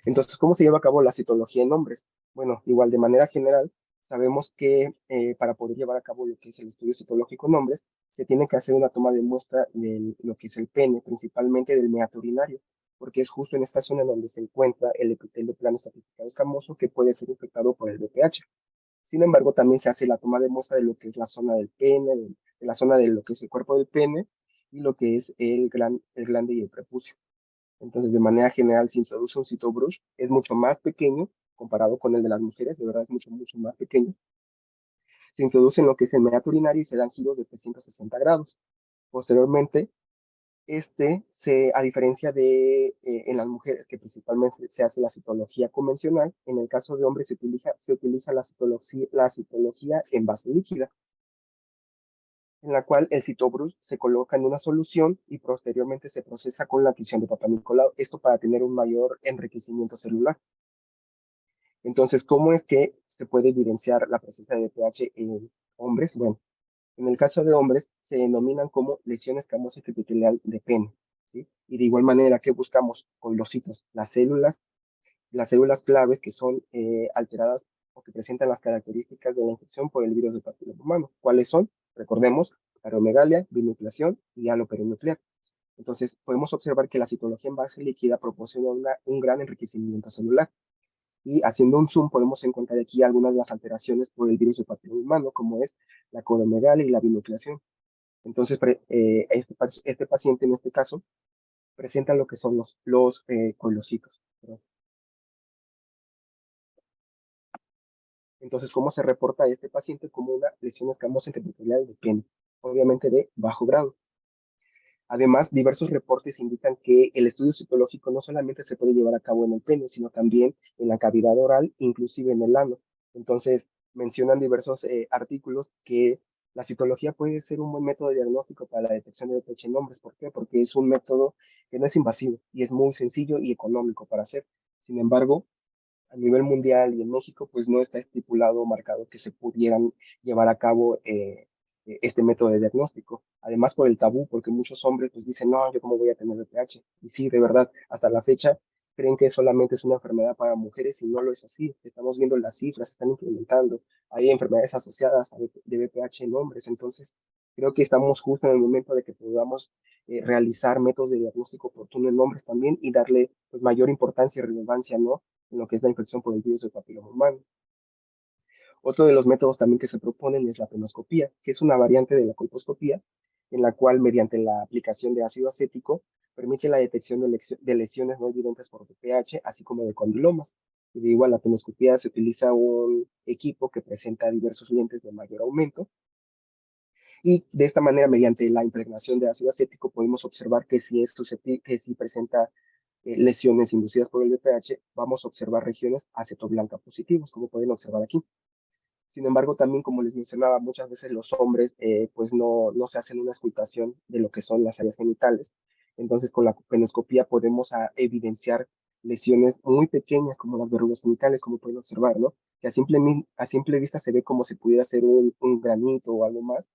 Entonces, ¿cómo se lleva a cabo la citología en hombres? Bueno, igual de manera general, sabemos que para poder llevar a cabo lo que es el estudio citológico en hombres, se tiene que hacer una toma de muestra de lo que es el pene, principalmente del meato urinario, porque es justo en esta zona donde se encuentra el epitelio plano estratificado escamoso que puede ser infectado por el VPH. Sin embargo, también se hace la toma de muestra de lo que es la zona del pene, de la zona de lo que es el cuerpo del pene y lo que es el glande y el prepucio. Entonces, de manera general, se introduce un CitoBrush, es mucho más pequeño comparado con el de las mujeres, de verdad es mucho, mucho más pequeño. Se introduce en lo que es el meato urinario y se dan giros de 360 grados. Posteriormente, a diferencia de en las mujeres, que principalmente se hace la citología convencional, en el caso de hombres se utiliza la citología en base líquida, en la cual el CitoBrush se coloca en una solución y posteriormente se procesa con la tinción de Papá Nicolau, esto para tener un mayor enriquecimiento celular. Entonces, ¿cómo es que se puede evidenciar la presencia de VPH en hombres? Bueno, en el caso de hombres se denominan como lesiones escamosa epitelial de pene, ¿sí? Y de igual manera, ¿qué buscamos con los citos? Las células claves que son alteradas o que presentan las características de la infección por el virus del papiloma humano. ¿Cuáles son? Recordemos, areomegalia, binucleación y aloperinuclear. Entonces, podemos observar que la citología en base líquida proporciona un gran enriquecimiento celular. Y haciendo un zoom podemos encontrar aquí algunas de las alteraciones por el virus del papiloma humano, como es la acromegalia y la binucleación. Entonces, este paciente en este caso presenta lo que son los colocitos. Entonces, ¿cómo se reporta a este paciente? Como una lesión escamosa epitelial de pene, obviamente de bajo grado. Además, diversos reportes indican que el estudio citológico no solamente se puede llevar a cabo en el pene, sino también en la cavidad oral, inclusive en el ano. Entonces, mencionan diversos artículos que la citología puede ser un buen método de diagnóstico para la detección de VPH en hombres. ¿Por qué? Porque es un método que no es invasivo y es muy sencillo y económico para hacer. Sin embargo, a nivel mundial y en México, pues no está estipulado o marcado que se pudieran llevar a cabo este método de diagnóstico. Además, por el tabú, porque muchos hombres pues dicen, no, yo cómo voy a tener VPH. Y sí, de verdad, hasta la fecha creen que solamente es una enfermedad para mujeres y no lo es así. Estamos viendo las cifras, se están incrementando. Hay enfermedades asociadas de VPH en hombres. Entonces, creo que estamos justo en el momento de que podamos realizar métodos de diagnóstico oportuno en hombres también y darle pues, mayor importancia y relevancia, ¿no?, en lo que es la infección por el virus del papiloma humano. Otro de los métodos también que se proponen es la penoscopía, que es una variante de la colposcopía, en la cual mediante la aplicación de ácido acético permite la detección de lesiones no evidentes por VPH, así como de condilomas. Y de igual, la penoscopía se utiliza un equipo que presenta diversos lentes de mayor aumento, y de esta manera, mediante la impregnación de ácido acético, podemos observar que que si presenta lesiones inducidas por el VPH, vamos a observar regiones acetoblanca positivos, como pueden observar aquí. Sin embargo, también, como les mencionaba, muchas veces los hombres pues no se hacen una auscultación de lo que son las áreas genitales. Entonces, con la penoscopía podemos evidenciar lesiones muy pequeñas como las verrugas genitales, como pueden observar, ¿no? Que a simple vista se ve como si pudiera ser un granito o algo más,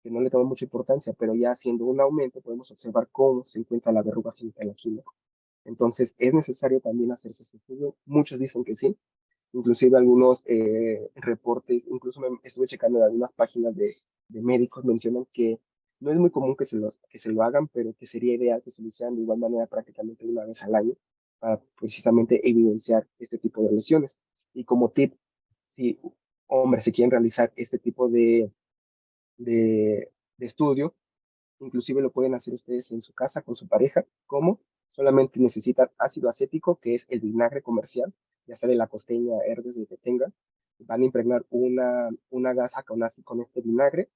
que no le toma mucha importancia, pero ya haciendo un aumento podemos observar cómo se encuentra la verruga genital aquí, ¿no? Entonces, ¿es necesario también hacerse este estudio? Muchos dicen que sí, inclusive algunos reportes, incluso me estuve checando en algunas páginas de médicos, mencionan que no es muy común que se lo hagan, pero que sería ideal que se lo hicieran de igual manera prácticamente una vez al año para precisamente evidenciar este tipo de lesiones. Y como tip, si hombres se quieren realizar este tipo de estudio, inclusive lo pueden hacer ustedes en su casa con su pareja. ¿Cómo? Solamente necesitan ácido acético, que es el vinagre comercial, ya sea de la Costeña, Herdes, de que tengan. Van a impregnar una gasa con este vinagre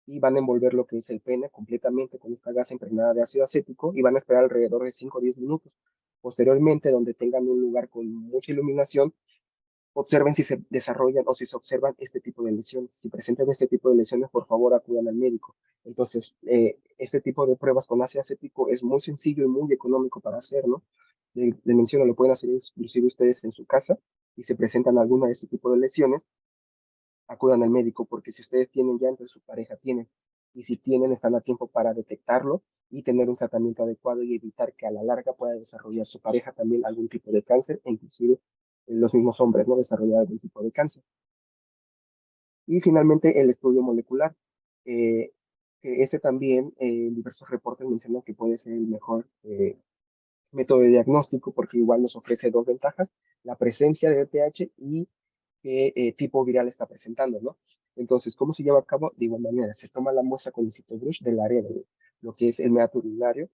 y van a envolver lo que es el pene completamente con esta gasa impregnada de ácido acético y van a esperar alrededor de 5 o 10 minutos. Posteriormente, donde tengan un lugar con mucha iluminación, observen si se desarrollan o si se observan este tipo de lesiones. Si presentan este tipo de lesiones, por favor acudan al médico. Entonces, este tipo de pruebas con ácido acético es muy sencillo y muy económico para hacer, ¿no? Le menciono, lo pueden hacer inclusive ustedes en su casa y se presentan alguna de este tipo de lesiones, acudan al médico, porque si ustedes tienen ya, entonces su pareja tiene. Y si tienen, están a tiempo para detectarlo y tener un tratamiento adecuado y evitar que a la larga pueda desarrollar su pareja también algún tipo de cáncer, e inclusive los mismos hombres, ¿no? Desarrollar algún tipo de cáncer. Y finalmente el estudio molecular, que ese también, diversos reportes mencionan que puede ser el mejor método de diagnóstico porque igual nos ofrece dos ventajas, la presencia de VPH y qué tipo viral está presentando, ¿no? Entonces, ¿cómo se lleva a cabo? De igual manera, se toma la muestra con el citobrush del área de lo que es el meato urinario,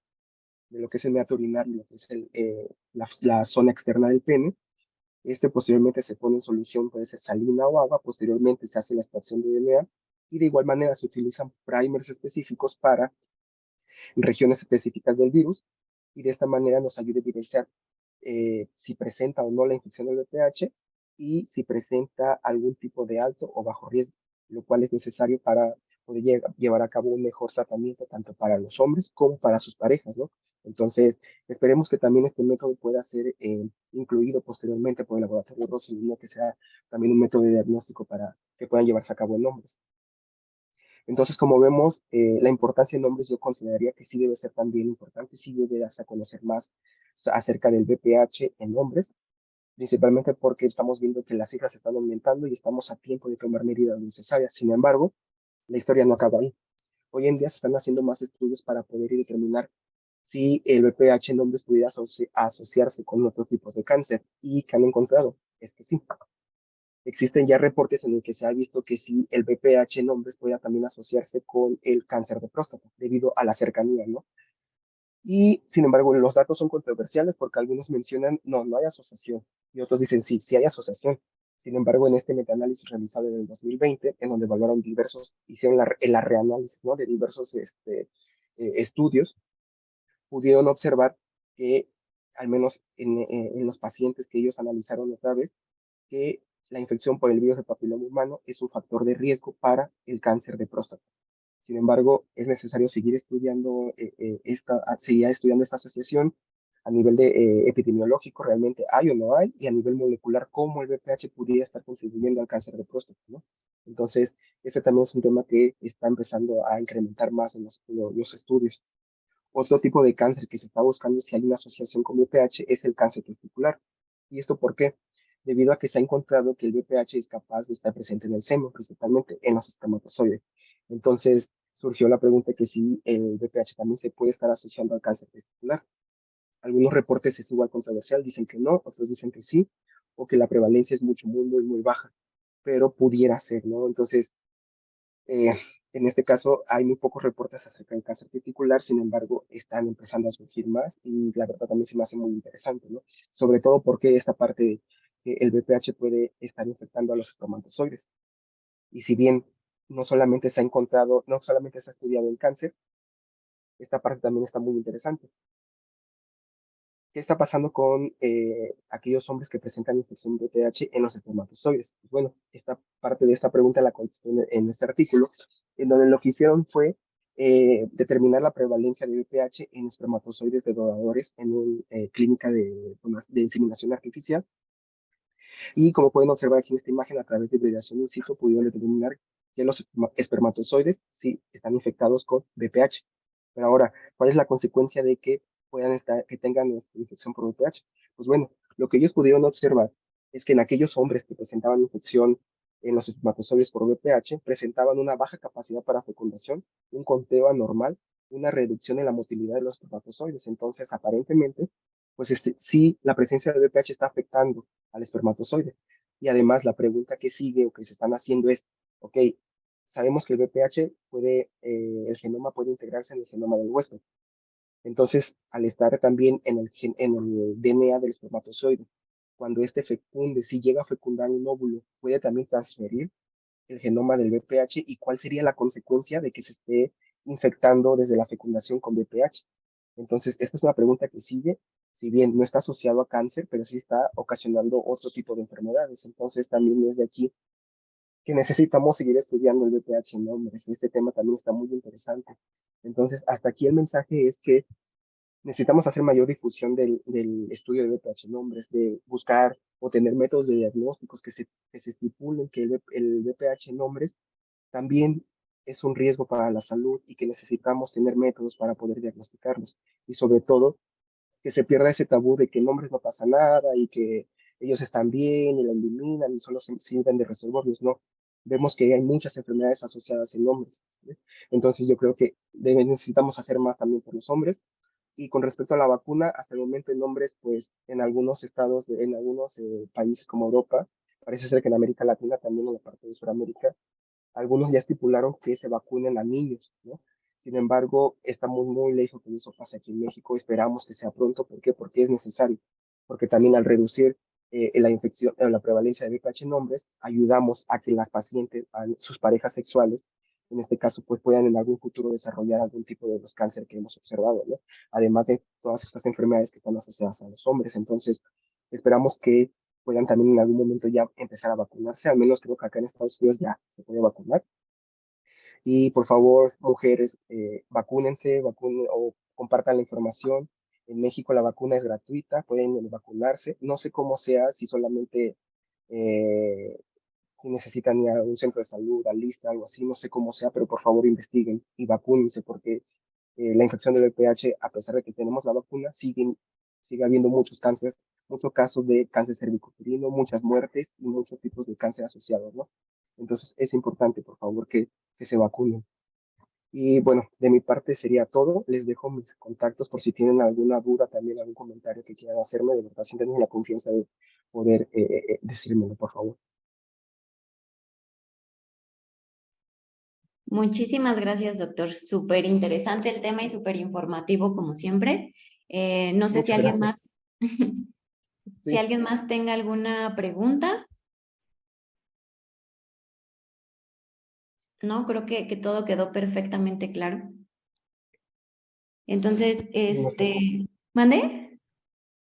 de lo que es el meato urinario, lo que es la zona externa del pene. Posteriormente se pone en solución, puede ser salina o agua, posteriormente se hace la extracción de DNA y de igual manera se utilizan primers específicos para regiones específicas del virus y de esta manera nos ayuda a evidenciar si presenta o no la infección del VPH y si presenta algún tipo de alto o bajo riesgo, lo cual es necesario para poder llevar a cabo un mejor tratamiento tanto para los hombres como para sus parejas, ¿no? Entonces, esperemos que también este método pueda ser incluido posteriormente por el laboratorio Rosalino, que sea también un método de diagnóstico para que puedan llevarse a cabo en hombres. Entonces, como vemos, la importancia en hombres yo consideraría que sí debe ser también importante, sí debe darse a conocer más acerca del VPH en hombres, principalmente porque estamos viendo que las cifras están aumentando y estamos a tiempo de tomar medidas necesarias. Sin embargo, la historia no acaba ahí. Hoy en día se están haciendo más estudios para poder determinar si el VPH en hombres pudiera asociarse con otro tipo de cáncer y que han encontrado es que sí. Existen ya reportes en el que se ha visto que sí, el VPH en hombres puede también asociarse con el cáncer de próstata, debido a la cercanía, ¿no? Y, sin embargo, los datos son controversiales porque algunos mencionan, no, no hay asociación, y otros dicen, sí, sí hay asociación. Sin embargo, en este metaanálisis realizado en el 2020, en donde evaluaron hicieron el reanálisis, ¿no? De diversos estudios, pudieron observar que, al menos en los pacientes que ellos analizaron otra vez, que la infección por el virus del papiloma humano es un factor de riesgo para el cáncer de próstata. Sin embargo, es necesario seguir estudiando seguir estudiando esta asociación a nivel de epidemiológico, realmente hay o no hay, y a nivel molecular, cómo el VPH pudiera estar contribuyendo al cáncer de próstata, ¿no? Entonces, este también es un tema que está empezando a incrementar más en los estudios. Otro tipo de cáncer que se está buscando si hay una asociación con VPH es el cáncer testicular. ¿Y esto por qué? Debido a que se ha encontrado que el VPH es capaz de estar presente en el seno, principalmente en los espermatozoides. Entonces surgió la pregunta que si el VPH también se puede estar asociando al cáncer testicular. Algunos reportes es igual controversial, dicen que no, otros dicen que sí, o que la prevalencia es mucho, muy, muy, muy baja, pero pudiera ser, ¿no? Entonces, eh, en este caso, hay muy pocos reportes acerca del cáncer testicular, sin embargo, están empezando a surgir más y la verdad también se me hace muy interesante, ¿no? Sobre todo porque esta parte de que el VPH puede estar infectando a los espermatozoides. Y si bien no solamente se ha encontrado, no solamente se ha estudiado el cáncer, esta parte también está muy interesante. ¿Qué está pasando con aquellos hombres que presentan infección de VPH en los espermatozoides? Pues bueno, esta parte de esta pregunta la contestó en este artículo, en donde lo que hicieron fue determinar la prevalencia de VPH en espermatozoides de donadores en una clínica de inseminación artificial. Y como pueden observar aquí en esta imagen, a través de hibridación in situ, pudieron determinar que los espermatozoides sí están infectados con VPH. Pero ahora, ¿cuál es la consecuencia de que que tengan esta infección por VPH? Pues bueno, lo que ellos pudieron observar es que en aquellos hombres que presentaban infección en los espermatozoides por VPH, presentaban una baja capacidad para fecundación, un conteo anormal, una reducción en la motilidad de los espermatozoides. Entonces, aparentemente, pues sí, la presencia de VPH está afectando al espermatozoide. Y además, la pregunta que sigue o que se están haciendo es, ok, sabemos que el VPH el genoma puede integrarse en el genoma del huésped. Entonces, al estar también en el DNA del espermatozoide, cuando este fecunde, si llega a fecundar un óvulo, puede también transferir el genoma del VPH y cuál sería la consecuencia de que se esté infectando desde la fecundación con VPH. Entonces, esta es una pregunta que sigue si bien no está asociado a cáncer, pero sí está ocasionando otro tipo de enfermedades. Entonces también es de aquí que necesitamos seguir estudiando el VPH en hombres. Este tema también está muy interesante. Entonces, hasta aquí el mensaje es que necesitamos hacer mayor difusión del estudio de VPH en hombres, de buscar o tener métodos de diagnósticos que se estipulen que el VPH en hombres también es un riesgo para la salud y que necesitamos tener métodos para poder diagnosticarlos. Y sobre todo, que se pierda ese tabú de que en hombres no pasa nada y que ellos están bien y la eliminan y solo se sirven de reservorios. No, vemos que hay muchas enfermedades asociadas en hombres. ¿Sí? Entonces yo creo que necesitamos hacer más también por los hombres. Y con respecto a la vacuna, hasta el momento en hombres, pues en algunos estados, en algunos países como Europa, parece ser que en América Latina, también en la parte de Sudamérica, algunos ya estipularon que se vacunen a niños, ¿no? Sin embargo, estamos muy lejos que eso pase aquí en México. Esperamos que sea pronto. ¿Por qué? Porque es necesario. Porque también al reducir la infección, la prevalencia de VIH en hombres, ayudamos a que las pacientes, a sus parejas sexuales, en este caso, pues puedan en algún futuro desarrollar algún tipo de los cánceres que hemos observado, ¿no? Además de todas estas enfermedades que están asociadas a los hombres. Entonces, esperamos que puedan también en algún momento ya empezar a vacunarse. Al menos creo que acá en Estados Unidos ya se puede vacunar. Y por favor, mujeres, vacúnense, vacunen o compartan la información. En México la vacuna es gratuita, pueden vacunarse. No sé cómo sea, si solamente eh, si necesitan ir a un centro de salud, a lista, algo así, no sé cómo sea, pero por favor investiguen y vacúnense porque la infección del VPH, a pesar de que tenemos la vacuna, sigue habiendo muchos cánceres, muchos casos de cáncer cervicuterino, muchas muertes y muchos tipos de cáncer asociados, ¿no? Entonces es importante, por favor, que se vacunen. Y bueno, de mi parte sería todo. Les dejo mis contactos por si tienen alguna duda, también algún comentario que quieran hacerme. De verdad, siéntenme la confianza de poder decírmelo, por favor. Muchísimas gracias, doctor. Súper interesante el tema y súper informativo, como siempre. No sé si Muchas alguien gracias. más, si Sí, alguien más tenga alguna pregunta. No, creo que todo quedó perfectamente claro. Entonces, sí, no sé. ¿mande?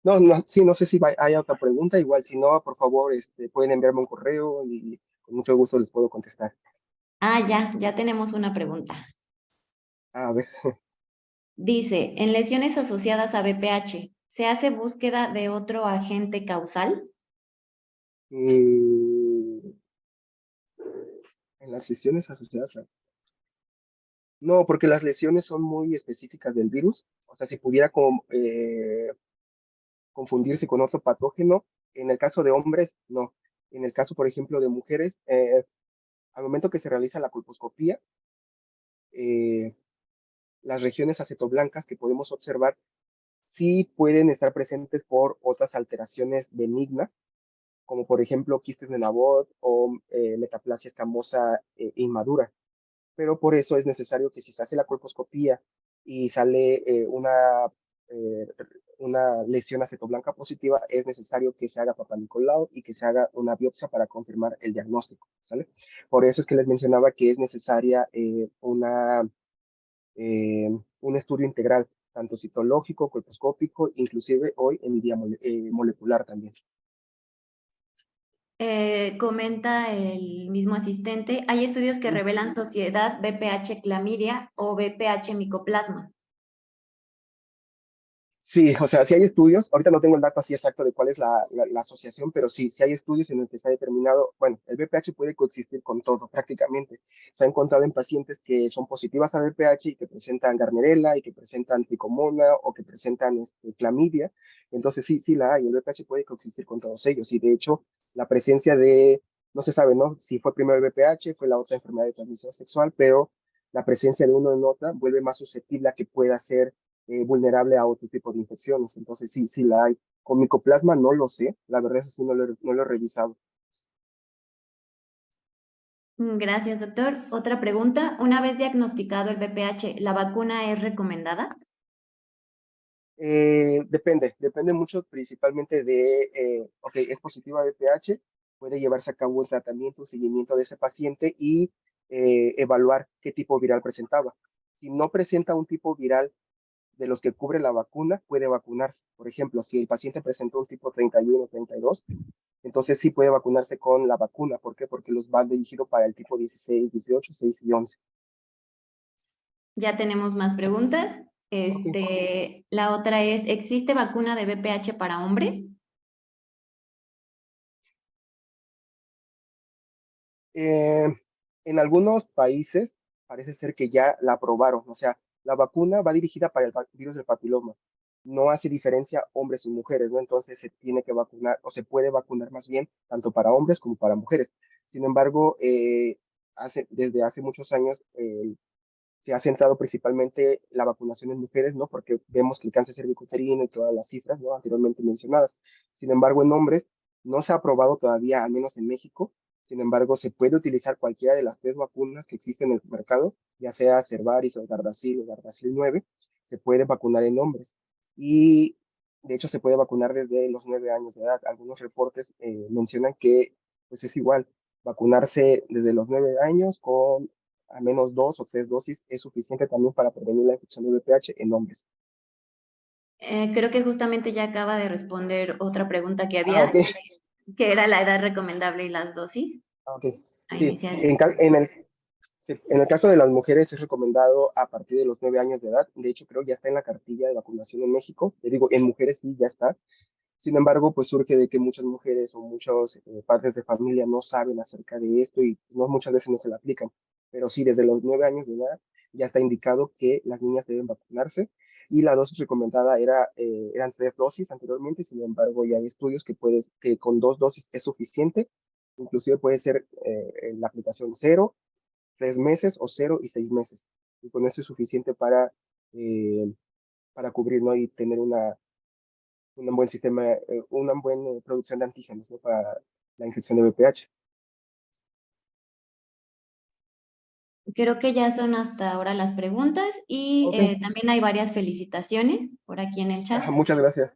No, no, sí, no sé si hay otra pregunta. Igual, si no, por favor, pueden enviarme un correo y con mucho gusto les puedo contestar. Ah, ya tenemos una pregunta. A ver. Dice, en lesiones asociadas a BPH, ¿se hace búsqueda de otro agente causal? mm, en las lesiones asociadas a... No, porque las lesiones son muy específicas del virus. O sea, si pudiera confundirse con otro patógeno, en el caso de hombres, no. En el caso, por ejemplo, de mujeres, al momento que se realiza la colposcopía, eh, las regiones acetoblancas que podemos observar sí pueden estar presentes por otras alteraciones benignas, como por ejemplo quistes de Nabot o metaplasia escamosa inmadura. Pero por eso es necesario que si se hace la colposcopía y sale eh, una lesión acetoblanca positiva, es necesario que se haga Papá Nicolau y que se haga una biopsia para confirmar el diagnóstico, ¿sale? Por eso es que les mencionaba que es necesaria un estudio integral, tanto citológico, colposcópico, inclusive hoy en día molecular también. Comenta el mismo asistente, hay estudios que revelan sociedad BPH clamidia o BPH micoplasma. Sí, o sea, sí hay estudios, ahorita no tengo el dato así exacto de cuál es la asociación, pero sí hay estudios en los que está determinado, bueno, el VPH puede coexistir con todo prácticamente. Se ha encontrado en pacientes que son positivas a VPH y que presentan Gardnerella y que presentan Tricomona o que presentan clamidia, entonces sí la hay, el VPH puede coexistir con todos ellos y de hecho la presencia no se sabe, ¿no? Si fue primero el VPH, fue la otra enfermedad de transmisión sexual, pero la presencia de uno en otra vuelve más susceptible a que pueda ser vulnerable a otro tipo de infecciones. Entonces, sí la hay. Con micoplasma no lo sé, la verdad eso sí no lo he revisado. Gracias, doctor. Otra pregunta. Una vez diagnosticado el BPH, ¿la vacuna es recomendada? Depende mucho principalmente ok, es positiva de pH, puede llevarse a cabo un tratamiento, un seguimiento de ese paciente y evaluar qué tipo viral presentaba. Si no presenta un tipo viral de los que cubre la vacuna puede vacunarse. Por ejemplo, si el paciente presentó un tipo 31 o 32, entonces sí puede vacunarse con la vacuna. ¿Por qué? Porque los van dirigidos para el tipo 16, 18, 6 y 11. Ya tenemos más preguntas. Okay. La otra es, ¿existe vacuna de VPH para hombres? En algunos países parece ser que ya la aprobaron, o sea, la vacuna va dirigida para el virus del papiloma, no hace diferencia hombres y mujeres, ¿no? Entonces se tiene que vacunar o se puede vacunar más bien tanto para hombres como para mujeres. Sin embargo, desde hace muchos años se ha centrado principalmente la vacunación en mujeres, ¿no? Porque vemos que el cáncer cervicuterino y todas las cifras, ¿no? Anteriormente mencionadas. Sin embargo, en hombres no se ha aprobado todavía, al menos en México. Sin embargo, se puede utilizar cualquiera de las 3 vacunas que existen en el mercado, ya sea Cervaris o Gardasil 9, se puede vacunar en hombres. Y de hecho se puede vacunar desde los 9 años de edad. Algunos reportes mencionan que pues es igual, vacunarse desde los 9 años con al menos 2 o 3 dosis es suficiente también para prevenir la infección de VPH en hombres. Creo que justamente ya acaba de responder otra pregunta que Ah, había, ok. que era la edad recomendable y las dosis Ah, ok. a Sí, iniciar. en el caso de las mujeres es recomendado a partir de los 9 años de edad. De hecho, creo que ya está en la cartilla de vacunación en México. Te digo, en mujeres sí, ya está. Sin embargo, pues surge de que muchas mujeres o muchas partes de familia no saben acerca de esto y no, muchas veces no se la aplican. Pero sí, desde los 9 años de edad ya está indicado que las niñas deben vacunarse y la dosis recomendada eran 3 dosis anteriormente. Sin embargo, ya hay estudios que con 2 dosis es suficiente. Inclusive puede ser la aplicación 0, 3 meses o 0 y 6 meses. Y con eso es suficiente para cubrir, ¿no? Y tener un buen sistema, una buena producción de antígenos, ¿no? Para la infección de VPH. Creo que ya son hasta ahora las preguntas y Ok. también hay varias felicitaciones por aquí en el chat. Ajá, muchas gracias.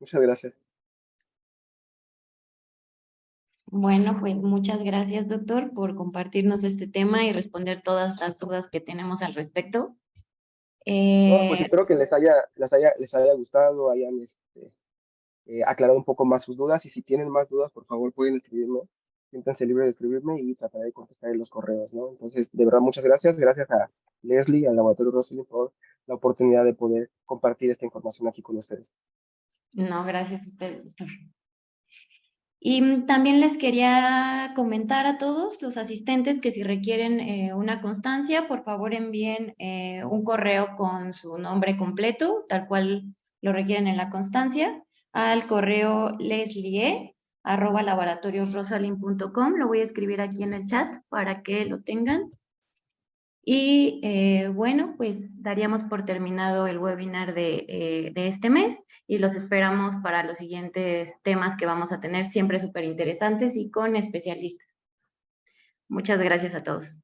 Muchas gracias. Bueno, pues muchas gracias, doctor, por compartirnos este tema y responder todas las dudas que tenemos al respecto. No, pues Eh, espero que les haya gustado, hayan aclarado un poco más sus dudas y si tienen más dudas, por favor pueden escribirme. Siéntanse libres de escribirme y trataré de contestar en los correos, ¿no? Entonces, de verdad, muchas gracias. Gracias a Leslie, al Laboratorio Rosalind por la oportunidad de poder compartir esta información aquí con ustedes. no, gracias a usted, doctor. Y también les quería comentar a todos los asistentes que si requieren una constancia, por favor envíen un correo con su nombre completo, tal cual lo requieren en la constancia, al correo leslie@laboratoriosrosalind.com. Lo voy a escribir aquí en el chat para que lo tengan. Y bueno, pues daríamos por terminado el webinar de este mes y los esperamos para los siguientes temas que vamos a tener, siempre súper interesantes y con especialistas. Muchas gracias a todos.